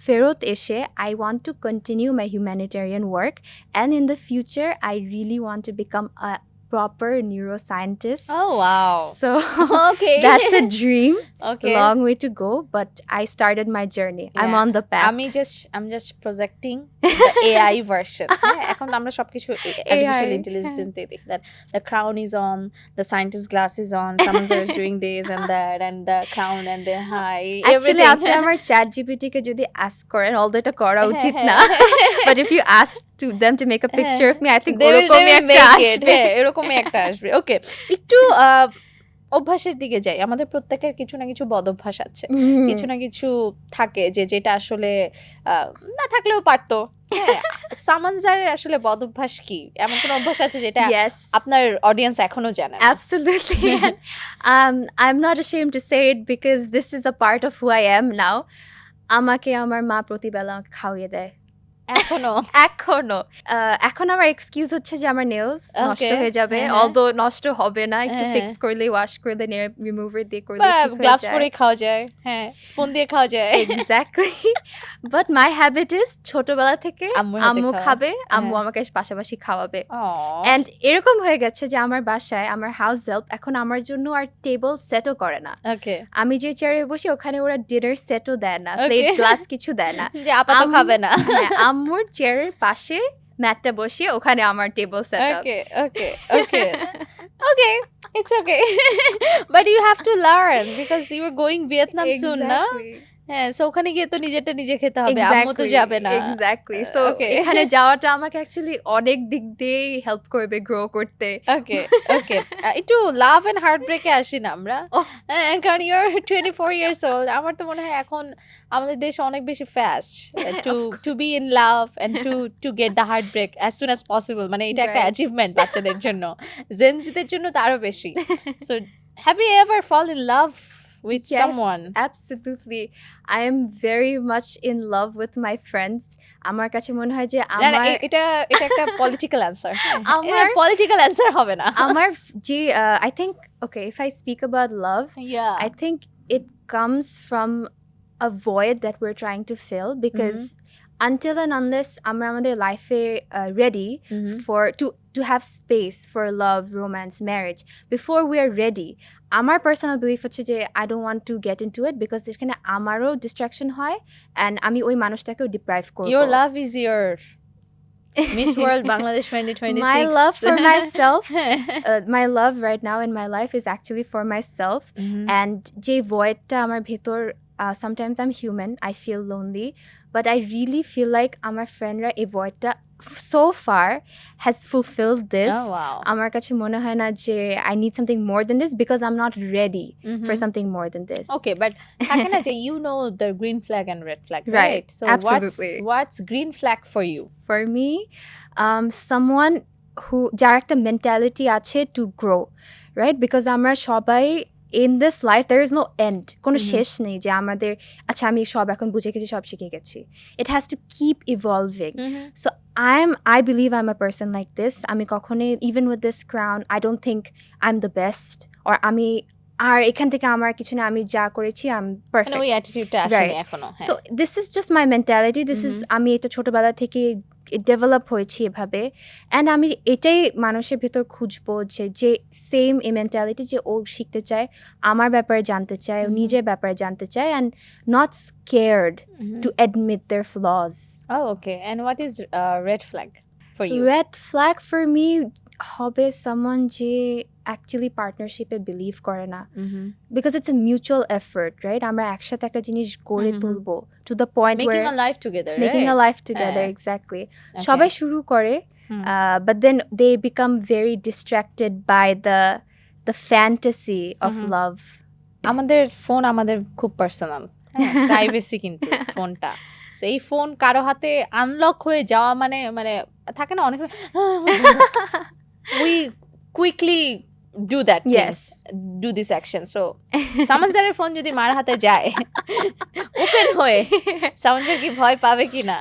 ফেরত এসে I want to continue my humanitarian work, and in the future I really want to become a proper neuroscientist. Oh wow. So that's a dream. Long way to go, but I started my journey. I'm on the path. I'm just projecting the AI version. এখন আমরা সবকিছু artificial intelligence দিয়ে দেখি, that the crown is on, the scientist glass is on, Samanzar is doing this and that, and the crown and the high, actually আপনি আমার chat GPT কে যদি ask করেন, although এটা করা উচিত না, but if you ask to them to make a picture of me, I think ওরকমই একটা আসবে, এরকমই একটা আসবে। ওকে, একটু অভ্যাসের দিকে যাই। আমাদের প্রত্যেকের কিছু না কিছু বদ অভ্যাস আছে, কিছু না কিছু থাকে যেটা আসলে না থাকলেও পারতো। সামানজারের আসলে বদ অভ্যাস কি? এমন কোন অভ্যাস আছে যেটা আপনার অডিয়েন্স এখনো জানে না? Absolutely. I'm not ashamed to say it because this is a part of who I am now. আমাকে আমার মা প্রতিবেলা খাওয়িয়ে দেয় এখনো। এখন আমার এক্সকিউজ হচ্ছে যে আমার নেলস নষ্ট হয়ে যাবে, অলদো নষ্ট হবে না, একটু ফিক্স করলে, ওয়াশ করলে, নেল রিমুভার দিয়ে করলে ঠিক হয়ে যায়, গ্লাভস পরে খাওয়া যায়, হ্যাঁ স্পুন দিয়ে খাওয়া যায়। Exactly. But my habit is ছোটবেলা থেকে আম্মু খাবে, আম্মু আমাকে পাশাপাশি খাওয়াবে। এন্ড এরকম হয়ে গেছে যে আমার বাসায় আমার হাউস হেল্প এখন আমার জন্য আর টেবল সেটও করে না। আমি যে চেয়ারে বসি ওখানে ওরা ডিনার সেটও দেয় না, প্লেট গ্লাস কিছু দেয় না, যে আপা তো খাবে না। আম্মুর চেয়ারের পাশে ম্যাটটা বসিয়ে ওখানে আমার table set up. Okay, it's okay. But you have to learn because you are going Vietnam soon, na? হ্যাঁ, সো ওখানে গিয়ে তো নিজেরটা নিজে খেতে হবে, আম্মু তো যাবে না। এক্স্যাক্টলি। সো এখানে যাওয়াটা আমাকে অ্যাকচুয়ালি অনেক দিক দিয়েই হেল্প করবে গ্রো করতে। ওকে একটু লাভ এন্ড হার্ট ব্রেকে আসি না আমরা, কারণ ইউ আর 24 ইয়ার্স ওল্ড। আমার তো মনে হয় এখন আমাদের দেশ অনেক বেশি fast to be in love and to get the heartbreak as soon as possible. মানে এটা একটা অ্যাচিভমেন্ট বাচ্চাদের জন্য, জেনজিদের জন্য তো আরো বেশি। So have you ever fall in love with Yes, someone? Absolutely. I am very much in love with my friends. আমার কাছে মনে হয় যে না, আমার এটা একটা পলিটিক্যাল অ্যান্সার। আমার পলিটিক্যাল অ্যান্সার হবে না। আমার যে I think, okay, if I speak about love, Yeah. I think it comes from a void that we're trying to fill, because until and unless আমরা আমাদের লাইফে ready for to have space for love, romance, marriage, before we are ready, আমার personal belief হচ্ছে যে I don't want to get into it, because এখানে আমারও distraction হয় and আমি ওই মানুষটাকেও deprive করব. Your love is your Miss World Bangladesh 2026. My love for myself, my love right now in my life is actually for myself. And যে voidটা আমার ভেতর, sometimes I'm human, I feel lonely, but I really feel like আমার friendরা এই voidটা so far has fulfilled this. Oh, wow. আমার কাছে মনে হয় না যে I need something more than this, because I'm not ready for something more than this. Okay, but থাকে না যে you know the green flag and red flag, right? Right, So absolutely. what's green flag for you? For me, someone who যার একটা mentality আছে to grow, right? Because আমরা সবাই in this life there is no end, কোনো শেষ নেই যে আমাদের আচ্ছা আমি সব এখন বুঝে গেছি, সব শিখে গেছি. It has to keep evolving. So I believe I'm a person like this. আমি কখনোই, even with this crown, I don't think I'm the best, or আমি আর এখান থেকে আমার কিছু না, আমি যা করেছি I'm perfect. ওই অ্যাটিটিউডটা আসেনি এখনো। So this is just my mentality. This is, আমি এটা ছোটবেলা থেকে ডেভেলপ হয়েছি এভাবে, অ্যান্ড আমি এটাই মানুষের ভেতর খুঁজবো যে সেম এই মেন্টালিটি, যে ও শিখতে চায়, আমার ব্যাপারে জানতে চায়, নিজের ব্যাপারে জানতে চায়, and not scared to admit their flaws. Oh, okay. And what is red flag for you? Red flag for me হবে someone যে actually পার্টনারশিপে বিলিভ করে না, because it's a mutual effort, right? আমরা একসাথে একটা জিনিস গড়ে তুলবো to the point Making where a life together, making right? a life together, exactly. Okay. সবাই শুরু করে, but then they become very distracted by the fantasy of love. আমাদের ফোন আমাদের খুব পার্সোনাল, প্রাইভেসি কিন্তু ফোনটা। সো এই ফোন কারো হাতে আনলক হয়ে যাওয়া মানে থাকে না অনেক, we quickly do that things, Yes. do this action. So সামানজারের ফোন যদি মার হাতে যায় ওপেন হয়ে, সামানজার কি ভয় পাবে কি না?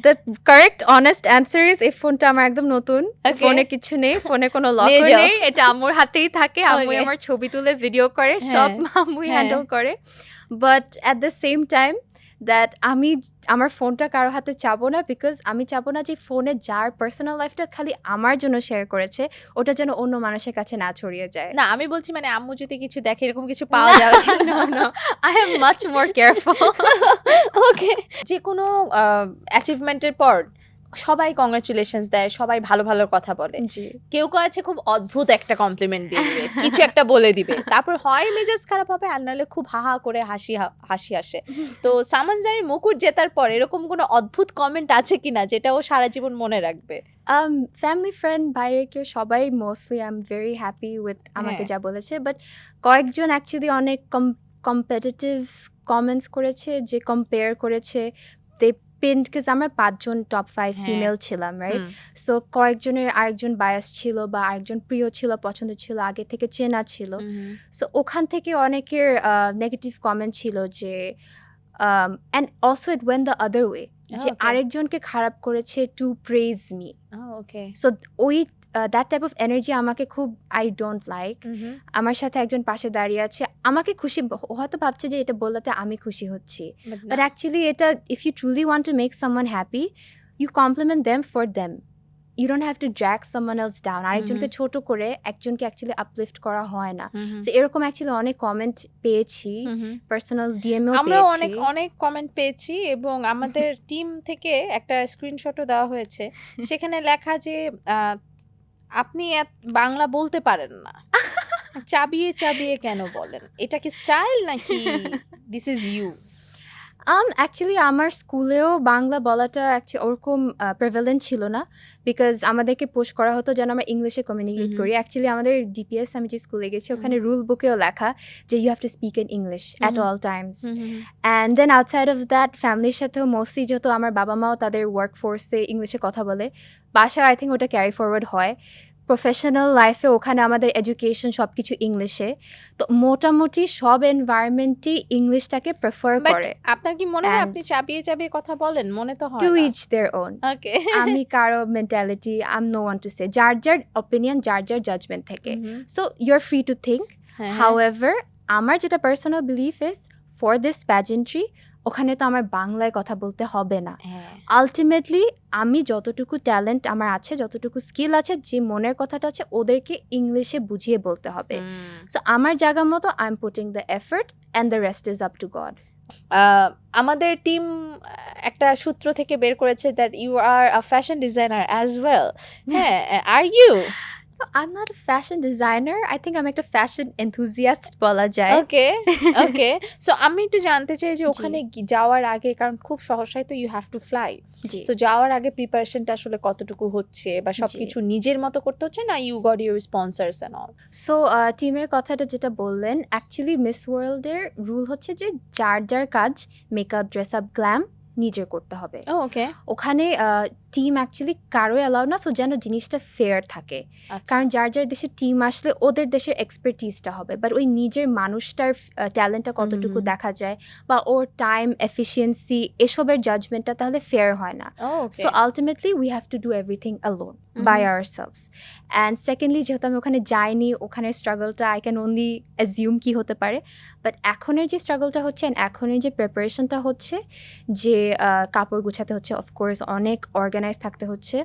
The correct honest answer is এই ফোনটা আমার একদম নতুন, ফোনে কিছু নেই, ফোনে কোনো লক নেই, এটা আম্মুর হাতেই থাকে, আম্মু আমার ছবি তুলে ভিডিও করে, সব আম্মুই হ্যান্ডেল করে. But at the same time that আমি আমার ফোনটা কারো হাতে চাবো না, বিকজ আমি চাবো না যে ফোনে যার পার্সোনাল লাইফটা খালি আমার জন্য শেয়ার করেছে ওটা যেন অন্য মানুষের কাছে না ছড়িয়ে যায়. না, আমি বলছি মানে আম্মু যদি কিছু দেখে এরকম কিছু পাওয়া যাবে। No, I am much more careful. ওকে, যে কোনো অ্যাচিভমেন্টের পর সবাই কংগ্রাচুলেশনস দেয়, সবাই ভালো ভালো কথা বলে, কেউ কেউ আছে খুব অদ্ভুত একটা কমপ্লিমেন্ট দিয়ে দিবে, কিছু একটা বলে দিবে, তারপর হয় মেজাজ খারাপ হবে আর নাহলে খুব হাহা করে হাসি আসে। তো সামানজারের মুকুট জেতার পর এরকম কোনো অদ্ভুত কমেন্ট আছে কিনা যেটা ও সারা জীবন মনে রাখবে? ফ্যামিলি ফ্রেন্ড বাইরে কেউ সবাই mostly I am very happy with আমাকে যা বলেছে, বাট কয়েকজন অ্যাকচুয়ালি অনেক কম্পিটিটিভ কমেন্টস করেছে, যে কম্পেয়ার করেছে, দে পিন্ড, বিকজ আমরা 5 জন টপ 5 ফিমেল ছিলাম, রাইট? সো কয়েকজনের আরেকজন বায়াস ছিল বা আরেকজন প্রিয় ছিল, পছন্দ ছিল, আগে থেকে চেনা ছিল, সো ওখান থেকে অনেকের নেগেটিভ কমেন্ট ছিল যে, and also it went the other way, যে আরেকজনকে খারাপ করেছে টু প্রেজ মি. সো ওই দ্যাট টাইপ অফ এনার্জি আমাকে খুব, আই ডোন্ট লাইক. আমার সাথে একজন পাশে দাঁড়িয়ে আছে, আমাকে খুশি, হয়তো ভাবছে যে এটা বলতে আমি খুশি হচ্ছি, বাট অ্যাকচুয়ালি এটা, if you truly want to make someone happy, you compliment them for them, you don't have to drag someone else down. আরেকজনকে ছোট করে একজনকে অ্যাকচুয়ালি আপলিফট করা হয় না. সো এরকম অ্যাকচুয়ালি অনেক কমেন্ট পেয়েছি, পার্সোনাল ডিএমও পেয়েছি, আমরা অনেক কমেন্ট পেয়েছি, এবং আমাদের টিম থেকে একটা স্ক্রিনশটও দেওয়া হয়েছে, সেখানে লেখা যে আপনি বাংলা বলতে পারেন না, চাবিয়ে চাবিয়ে কেন বলেন, এটা কি স্টাইল নাকি দিস ইজ ইউ? অ্যাকচুয়ালি আমার স্কুলেও বাংলা বলাটা ওরকম প্রেভেলেন্ট ছিল না, বিকজ আমাদেরকে পুশ করা হতো যেন আমরা ইংলিশে কমিউনিকেট করি. অ্যাকচুয়ালি আমাদের ডিপিএস, আমি যে স্কুলে গেছি ওখানে রুল বুকেও লেখা যে you have to speak in English at all times. And then outside of that ফ্যামিলির সাথেও মোস্টলি, যেহেতু আমার বাবা মাও তাদের ওয়ার্ক ফোর্সে ইংলিশে কথা বলে, বাসায় আই থিঙ্ক ওটা ক্যারি ফরওয়ার্ড হয়, প্রফেশনাল লাইফে ওখানে আমাদের এডুকেশন সব কিছু ইংলিশে, তো মোটামুটি সব এনভায়রনমেন্টই ইংলিশটাকে প্রেফার করে। আপনার কি মনে হয় আপনি চাবিয়ে চাবিয়ে কথা বলেন? মনে তো হয় টু না। Each their own. ওকে। আমি কারো mentality, I am no one to say, যার যার অপিনিয়ন, যার যার জাজমেন্ট থেকে। So you are free to think. However আমার যেটা personal belief is for this pageantry ওখানে তো আমার বাংলায় কথা বলতে হবে না। আলটিমেটলি আমি যতটুকু ট্যালেন্ট আমার আছে, যতটুকু স্কিল আছে, যে মনের কথাটা আছে ওদেরকে ইংলিশে বুঝিয়ে বলতে হবে। সো আমার জায়গা মতো I am putting the effort and the rest is up to God. আমাদের টিম একটা সূত্র থেকে বের করেছে that you are a fashion designer as well. হ্যাঁ, are you? I'm not a fashion designer. I think I'm একটা fashion enthusiast বলা যায়। ওকে ওকে। সো আমি একটু জানতে চাই যে ওখানে যাওয়ার আগে, কারণ খুব সহসাই তো you have to fly, so যাওয়ার আগে প্রিপারেশনটা আসলে কতটুকু হচ্ছে, বা সবকিছু নিজের মতো করতে হচ্ছে না you got your sponsors and all? So টিমের কথাটা যেটা বললেন, অ্যাকচুয়ালি মিস ওয়ার্ল্ডের রুল হচ্ছে যে যার যার কাজ মেকআপ, ড্রেস আপ, গ্ল্যাম নিজের করতে হবে। ওকে। ওখানে টিম অ্যাকচুয়ালি কারোই অ্যালাউ না, সো যেন জিনিসটা ফেয়ার থাকে। কারণ যার যার দেশের টিম আসলে ওদের দেশের এক্সপার্টিসটা হবে, বাট ওই নিজের মানুষটার ট্যালেন্টটা কতটুকু দেখা যায় বা ওর টাইম এফিসিয়েন্সি এসবের জাজমেন্টটা তাহলে ফেয়ার হয় না। So ultimately we have to do everything alone by ourselves. And secondly যেহেতু আমি ওখানে যাইনি, ওখানে স্ট্রাগলটা আই ক্যান অনলি অ্যাজিউম কি হতে পারে, বাট এখনের যে স্ট্রাগলটা হচ্ছে অ্যান্ড এখনের যে প্রিপারেশনটা হচ্ছে, যে কাপড় গুছাতে হচ্ছে, অফকোর্স অনেক অর্গানাইজ থাকতে হচ্ছে,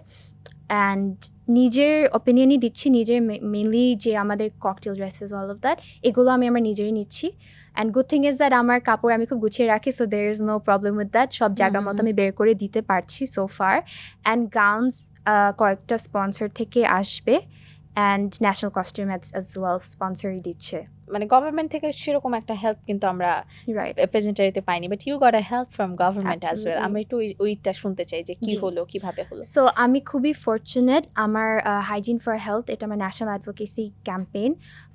অ্যান্ড নিজের অপিনিয়নই দিচ্ছি, নিজের মেনলি যে আমাদের cocktail dresses all of that এগুলো আমি আমার নিজেরই নিচ্ছি। And good thing is that আমার কাপড় আমি খুব গুছিয়ে রাখি, so there is no problem with that. সব জায়গা মতো আমি বের করে দিতে পারছি সো ফার। অ্যান্ড গাউনস কয়েকটা স্পন্সর থেকে আসবে, and national costume as well স্পন্সরই দিচ্ছে। মানে গভর্নমেন্ট থেকে সেরকম একটা হেল্প কিন্তু আমরা প্রেজেন্টারিতে পাইনি, but you got a help from government as well. আমি একটু ওইটা শুনতে চাই যে কি হলো, কিভাবে হলো। সো আমি খুবই ফর্চুনেট, আমার হাইজিন ফর হেলথ এটা আমার national advocacy campaign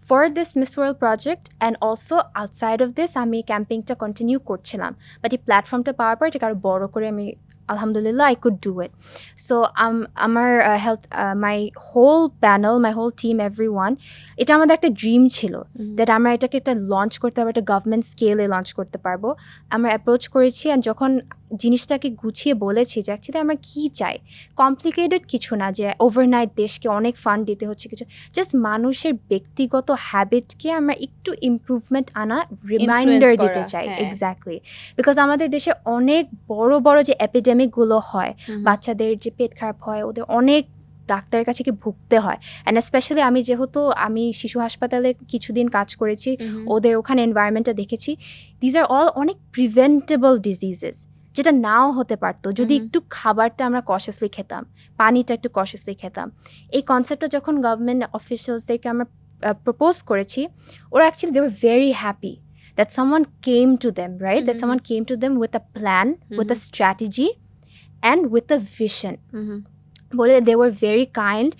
for this miss world project, and also outside of this আমি ক্যাম্পেইনটা কন্টিনিউ করছিলাম, বাট এই প্ল্যাটফর্মটা পাওয়ার পর এটাকে আরও বড় করে আমি alhamdulillah I could do it. So আমার health my whole panel, my whole team, everyone, এটা আমাদের একটা ড্রিম ছিল দ্যাট আমরা এটাকে একটা লঞ্চ করতে পারবো, একটা গভর্নমেন্ট স্কেলে লঞ্চ করতে পারবো। আমরা অ্যাপ্রোচ করেছি, অ্যান্ড যখন জিনিসটাকে গুছিয়ে বলেছি যে অ্যাকচুয়ালি আমরা কী চাই, কমপ্লিকেটেড কিছু না যে ওভারনাইট দেশকে অনেক ফান্ড দিতে হচ্ছে, কিছু জাস্ট মানুষের ব্যক্তিগত হ্যাবিটকে আমরা একটু ইমপ্রুভমেন্ট আনা রিমাইন্ডার দিতে চাই। এক্স্যাক্টলি, বিকজ আমাদের দেশে অনেক বড় বড় যে এপিডেমিকগুলো হয়, বাচ্চাদের যে পেট খারাপ হয়, ওদের অনেক ডাক্তারের কাছে কি ভুগতে হয়। অ্যান্ড স্পেশালি আমি শিশু হাসপাতালে কিছুদিন কাজ করেছি, ওদের ওখানে এনভায়রনমেন্টটা দেখেছি, দিজ আর অল অনেক প্রিভেন্টেবল ডিজিজেস, যেটা নাও হতে পারতো যদি একটু খাবারটা আমরা কশাসলি খেতাম, পানিটা একটু কশাসলি খেতাম। এই কনসেপ্টটা যখন গভর্নমেন্ট অফিসিয়ালসদেরকে আমরা প্রপোজ করেছি, ওরা actually they were very happy that someone came to them, right? That someone came to them with a plan, with a strategy, and with a vision. They were very kind.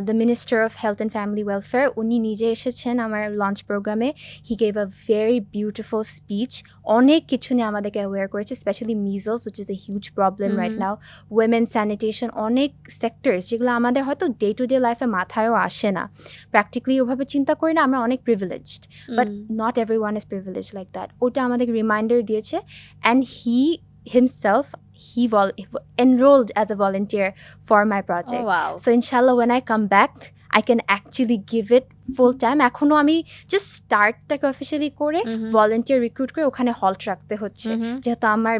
The Minister of Health and Family Welfare, উনি নিজে এসেছেন আমার launch প্রোগ্রামে। He gave a very beautiful speech. অনেক কিছু নিয়ে আমাদেরকে aware করেছে, specially measles, which is a huge problem right now. Women sanitation, অনেক সেক্টরস যেগুলো আমাদের হয়তো ডে টু ডে লাইফে মাথায়ও আসে না, প্র্যাকটিক্যালি ওভাবে চিন্তা করি না, আমরা অনেক privileged, but not everyone is privileged like that. ওটা আমাদেরকে রিমাইন্ডার দিয়েছে, and he himself enrolled as a volunteer for my project. Oh, wow. So inshallah when I come back I can actually give it full time. এখনো আমি just স্টার্টটাকে officially করে volunteer recruit করে ওখানে halt রাখতে হচ্ছে, যেহেতু আমার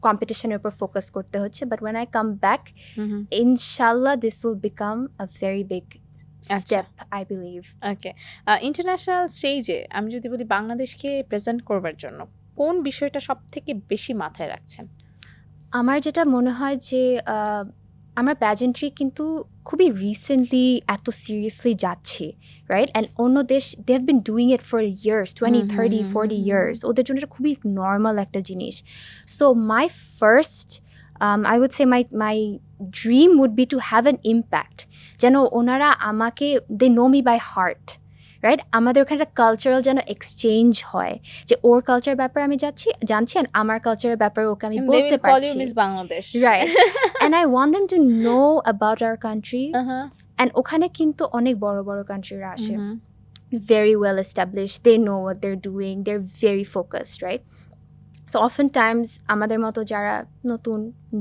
কম্পিটিশনের উপর ফোকাস করতে হচ্ছে। But when I come back, inshallah this will become a very big step, I believe. Okay. International স্টেজে আমি যদি বলি বাংলাদেশকে প্রেজেন্ট করবার জন্য কোন বিষয়টা সব থেকে বেশি মাথায় রাখছেন? আমার যেটা মনে হয় যে আমার প্যাজেন্ট্রি কিন্তু খুবই রিসেন্টলি এত সিরিয়াসলি যাচ্ছে, রাইট? অ্যান্ড অন্য দেশ they have been doing it for years, 20, 30, 40 years. ওদের জন্য এটা খুবই নর্মাল একটা জিনিস। So my first I would say my dream would be to have an impact. যেন ওনারা আমাকে, they know me by heart, right? আমাদের ওখানে একটা কালচারাল যেন এক্সচেঞ্জ হয়, যে ওর কালচার ব্যাপারে আমি জানছি আর আমার কালচারের ব্যাপারে ওকে আমি বলতে পারছি, miss Bangladesh, right? And I want them to know about our country and ওখানে কিন্তু অনেক বড় বড় কান্ট্রিরা আসে, very well established, they know what they're doing, they're very focused, right? So oftentimes আমাদের মতো যারা নতুন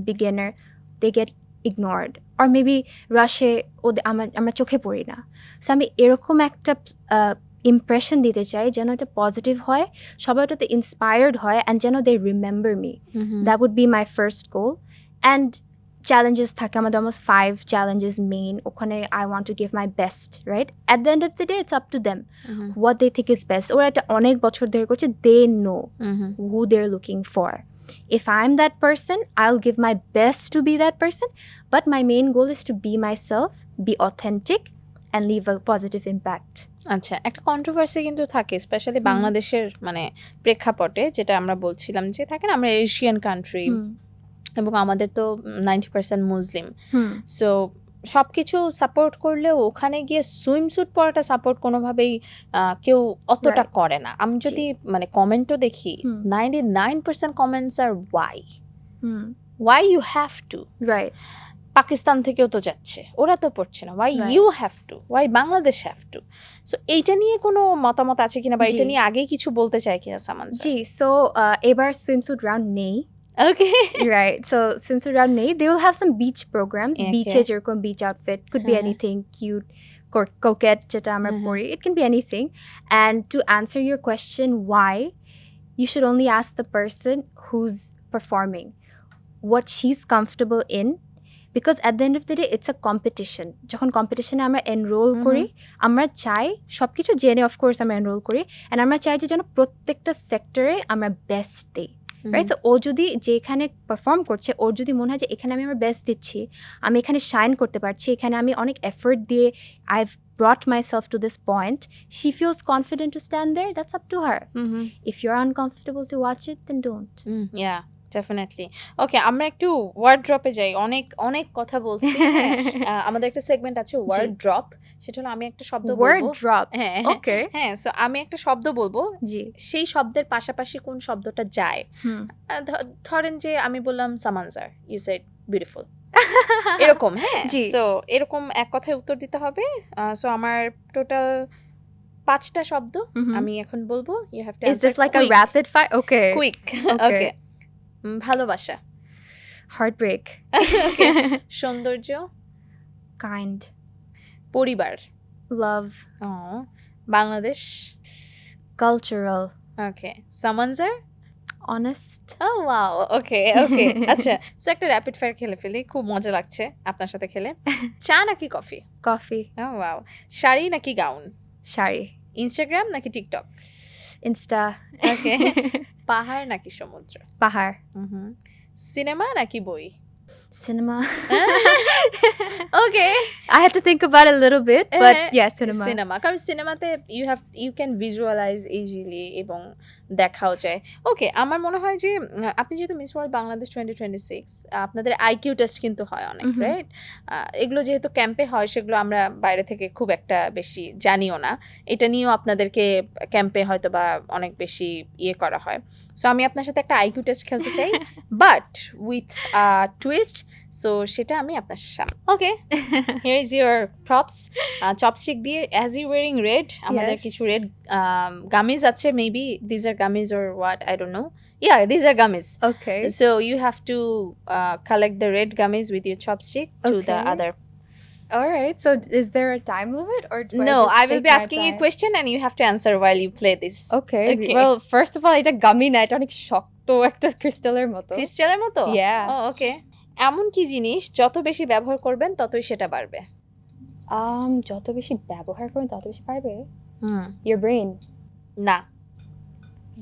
beginner, they get ignored or maybe রাশে আমরা চোখে পড়ি না। সো আমি এরকম একটা ইমপ্রেশন দিতে চাই যেন এটা পজিটিভ হয়, সবাই ওটাতে ইন্সপায়ার্ড হয়, অ্যান্ড যেন they remember me. That would be my first goal. And challenges থাকে আমাদের, অলমোস্ট 5 চ্যালেঞ্জেস মেইন। ওখানে I want to give my best, right? At the end of the day it's up to them what they think is best. ওরা এটা অনেক বছর ধরে করছে, they know who they are looking for. If I'm that person, I'll give my best to be that person, but my main goal is to be myself, be authentic, and leave a positive impact. আচ্ছা, একটা controversy কিন্তু থাকে specially বাংলাদেশের মানে প্রেক্ষাপটে, যেটা আমরা বলছিলাম যে থাকে না, আমরা এশিয়ান কান্ট্রি এবং আমাদের তো 90% মুসলিম। সো সব কিছু সাপোর্ট করলেও ওখানে গিয়ে সুইমস্যুট পরাটা সাপোর্ট কোনোভাবেই কেউ অতটা করে না। আমি যদি মানে কমেন্টও দেখি, 99% comments are why you have to, right? Pakistan থেকেও তো যাচ্ছে, ওরা তো পড়ছে না, why you have to, why Bangladesh have to. So এইটা নিয়ে কোনো মতামত আছে কিনা, বা এটা নিয়ে আগেই কিছু বলতে চাই কিনা সামানজার? জি, সো এবার সুইমস্যুট রাউন্ড নেই। Okay. Right. So swimsuit round নেই, they will have some beach programs. Okay. Beaches, যেরকম beach outfit could be anything cute, coquette যেটা আমরা পরি, it can be anything. And to answer your question why, you should only ask the person who's performing what she's comfortable in, because at the end of the day it's a competition. যখন কম্পিটিশনে আমরা enrol করি, আমরা চাই সবকিছু জেনে of course আমরা enrol করি, অ্যান্ড আমরা চাই যে যেন প্রত্যেকটা সেক্টরে আমরা বেস্ট দিই, রাইট? সো ও যদি যেখানে পারফর্ম করছে, ওর যদি মনে হয় যে এখানে আমি আমার বেস্ট দিচ্ছি, আমি এখানে শাইন করতে পারছি, এখানে আমি অনেক এফোর্ট দিয়ে I've brought myself to this point, she feels confident to stand there, that's up to her. If you're uncomfortable to watch it, then don't. Yeah, definitely. Okay, আমরা একটু ওয়ার্ড ড্রপে যাই। অনেক অনেক কথা বলছি। আমাদের একটা সেগমেন্ট আছে ওয়ার্ড ড্রপ, সেটা হলো আমি একটা শব্দ বলবো। ওয়ার্ড ড্রপ, ওকে। হ্যাঁ, সো আমি একটা শব্দ বলবো, জি, সেই শব্দের পাশাপাশি কোন শব্দটা যায়। ধরেন যে আমি বললাম সামানজার, ইউ সেড বিউটিফুল, এরকম। হ্যাঁ, সো এরকম এক কথায় উত্তর দিতে হবে। সো আমার টোটাল 5টা শব্দ আমি এখন বলবো, you have to answer. Is this like a rapid fire? Okay. Quick. Okay. ভালোবাসা, heartbreak. Okay. সৌন্দর্য, kind. পরিবার, love. Bangladesh, cultural. Okay. Samanjar, honest. Oh wow. Okay. Okay. আচ্ছা, সো একটা র্যাপিড ফায়ার খেলে ফেলি, খুব মজা লাগছে আপনার সাথে খেলে। চা নাকি coffee? coffee. Oh wow. Sari নাকি গাউন? শাড়ি. ইনস্টাগ্রাম নাকি টিকটক? ইনস্টা. Okay. পাহাড় নাকি সমুদ্র? পাহাড়. সিনেমা নাকি বই? cinema. Okay. I had to think about it a little bit, but yeah, cinema. Cinema, কারণ সিনেমাতে you can visualize easily এবং দেখাও যায়। ওকে, আমার মনে হয় যে আপনি যেহেতু মিস ওয়ার্ল্ড বাংলাদেশ 2026, আপনাদের আইকিউ টেস্ট কিন্তু হয় অনেক, রাইট? এগুলো যেহেতু ক্যাম্পে হয়, সেগুলো আমরা বাইরে থেকে খুব একটা বেশি জানিও না। এটা নিয়েও আপনাদেরকে ক্যাম্পে হয়তো বা অনেক বেশি ইয়ে করা হয়। সো আমি আপনার সাথে একটা আইকিউ টেস্ট খেলতে চাই, বাট উইথ টুইস্ট। সো সেটা আমি আপনার সামনে। Okay, here is your props. Chopstick দিয়ে, অ্যাজ ইউ ওয়ারিং রেড, আমাদের কিছু রেড গামিজ আছে, maybe these are gummies or what, I don't know. Yeah, these are gummies. Okay. So you have to collect the red gummies with your chopstick to the other. All right. So is there a time limit or do No, I will be take my asking you a time? question and you have to answer while you play this. Okay. Okay. Well, first of all, এটা gummy না, এটা অনেক শক্ত একটা ক্রিস্টালের মতো। ক্রিস্টালের মতো? Yeah. Oh, okay. এমন কি জিনিস যত বেশি ব্যবহার করবেন ততই সেটা বাড়বে? যত বেশি ব্যবহার করবেন তত বেশি পারবে? Your brain. না।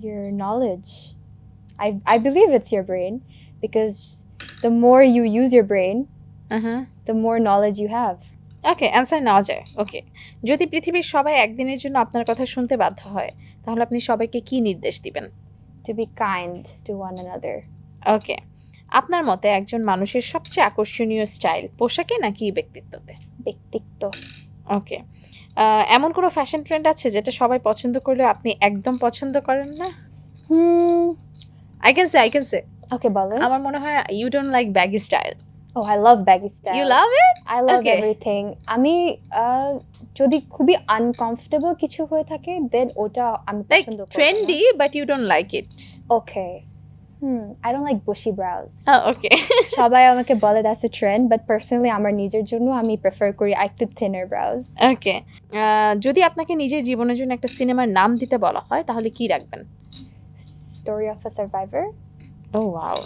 Your knowledge. I believe it's your brain, because the more you use your brain, the more knowledge you have. Okay, answer নেওয়া যায়। ওকে, যদি পৃথিবীর সবাই একদিনের জন্য আপনার কথা শুনতে বাধ্য হয়, তাহলে আপনি সবাইকে কি নির্দেশ দিবেন? To be kind to one another. ওকে, আপনার মতে একজন মানুষের সবচেয়ে আকর্ষণীয় স্টাইল পোশাকে নাকি ব্যক্তিত্বতে? ব্যক্তিত্ব। ওকে, এমন কোনো ফ্যাশন ট্রেন্ড আছে যেটা সবাই পছন্দ করলেও আপনি একদম পছন্দ করেন না? I can say. Okay, বলেন। আমার মনে হয় you don't like baggy style. Oh, I love baggy style. You love it? I love Okay. everything. আমি যদি খুবই uncomfortable কিছু হয়ে থাকে then ওটা আমি Like পছন্দ করি trendy, but you don't like it. Okay. I don't like bushy brows. Oh, okay. সবাই আমাকে বলে that's a trend, but personally আমার নিজের জন্য আমি prefer করি একটু thinner brows. Okay. যদি আপনাকে নিজের জীবনের জন্য একটা সিনেমার নাম দিতে বলা হয় তাহলে কি রাখবেন? Story of a Survivor. Oh wow.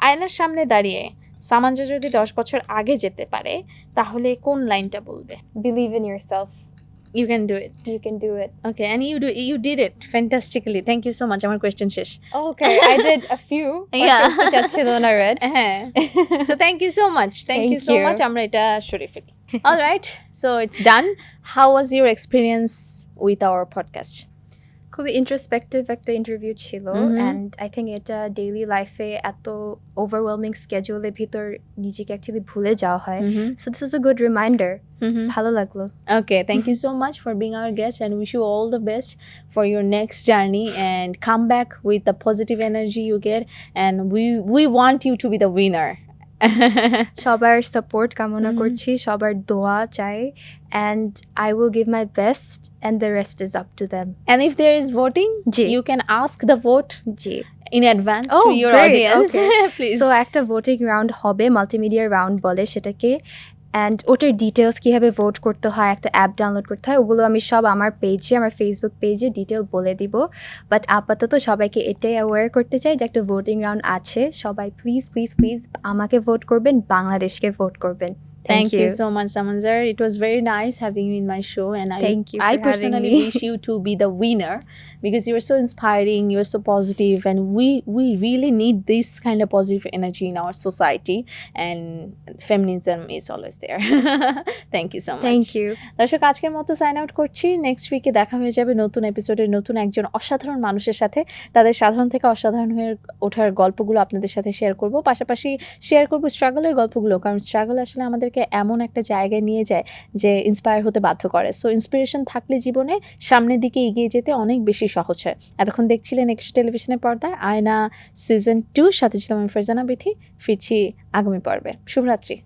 আয়নার সামনে দাঁড়িয়ে সামাঞ্জা যদি 10 বছর আগে যেতে পারে তাহলে কোন লাইনটা বলবে? Believe in yourself. You can do it. You can do it. Okay, and you did it fantastically. Thank you so much. আমার question শেষ। Okay, I did a few. Yeah. চাচ্ছিল না red. হ্যাঁ। So thank you so much. Thank you so Thank you. much. আমরা এটা সরে ফেলি। All right. So it's done. How was your experience with our podcast? খুবই ইন্ট্রোস্পেক্টিভ একটা ইন্টারভিউ ছিল অ্যান্ড আই থিঙ্ক এটা ডেইলি লাইফে এত ওভারওয়েলমিং স্কেজুলের ভিতর নিজেকে অ্যাকচুয়ালি ভুলে যাওয়া হয় so this was a good reminder ভালো লাগলো Okay, thank you so much for being our guest and wish you all the best for your next journey and come back with the positive energy you get and we want you to be the winner. সবার support কামনা করছি সবার দোয়া চাই and I will give my best and the rest is up to them. And if there is voting, G you can ask the vote G in advance Oh, to your great. audience. Okay. Please. So একটা voting round হবে multimedia round বলে সেটাকে and ওটার details কীভাবে vote করতে হয় একটা app download করতে হয় ওগুলো আমি সব আমার পেজে আমার ফেসবুক পেজে ডিটেল বলে দিব বাট আপাতত সবাইকে এটাই অ্যাওয়্যার করতে চাই যে একটা ভোটিং রাউন্ড আছে সবাই প্লিজ প্লিজ প্লিজ আমাকে ভোট করবেন বাংলাদেশকে ভোট করবেন Thank you so much, Samanzar. It was very nice having you in my show, and Thank you I for personally having me. wish you to be the winner because you are so inspiring, you are so positive, and we really need this kind of positive energy in our society. And feminism is always there. Thank you so much. Thank you দর্শক আজকের মতো sign out করছি next উইকে দেখা হয়ে যাবে নতুন এপিসোডে নতুন একজন অসাধারণ মানুষের সাথে তাদের সাধারণ থেকে অসাধারণ হয়ে ওঠার গল্পগুলো আপনাদের সাথে শেয়ার করব পাশাপাশি শেয়ার করব স্ট্রাগলের গল্পগুলো কারণ স্ট্রাগল আসলে আমাদেরকে এমন একটা জায়গায় নিয়ে যায় যে ইন্সপায়ার হতে বাধ্য করে সো ইন্সপিরেশন থাকলে জীবনে সামনের দিকে এগিয়ে যেতে অনেক বেশি সহজ হয় এতক্ষণ দেখছিলেন একুশে টেলিভিশনের পর্দায় আয়না সিজন 2 সাথে ছিলাম আমি ফারজানা বিথি ফিরছি আগামী পর্বে শুভরাত্রি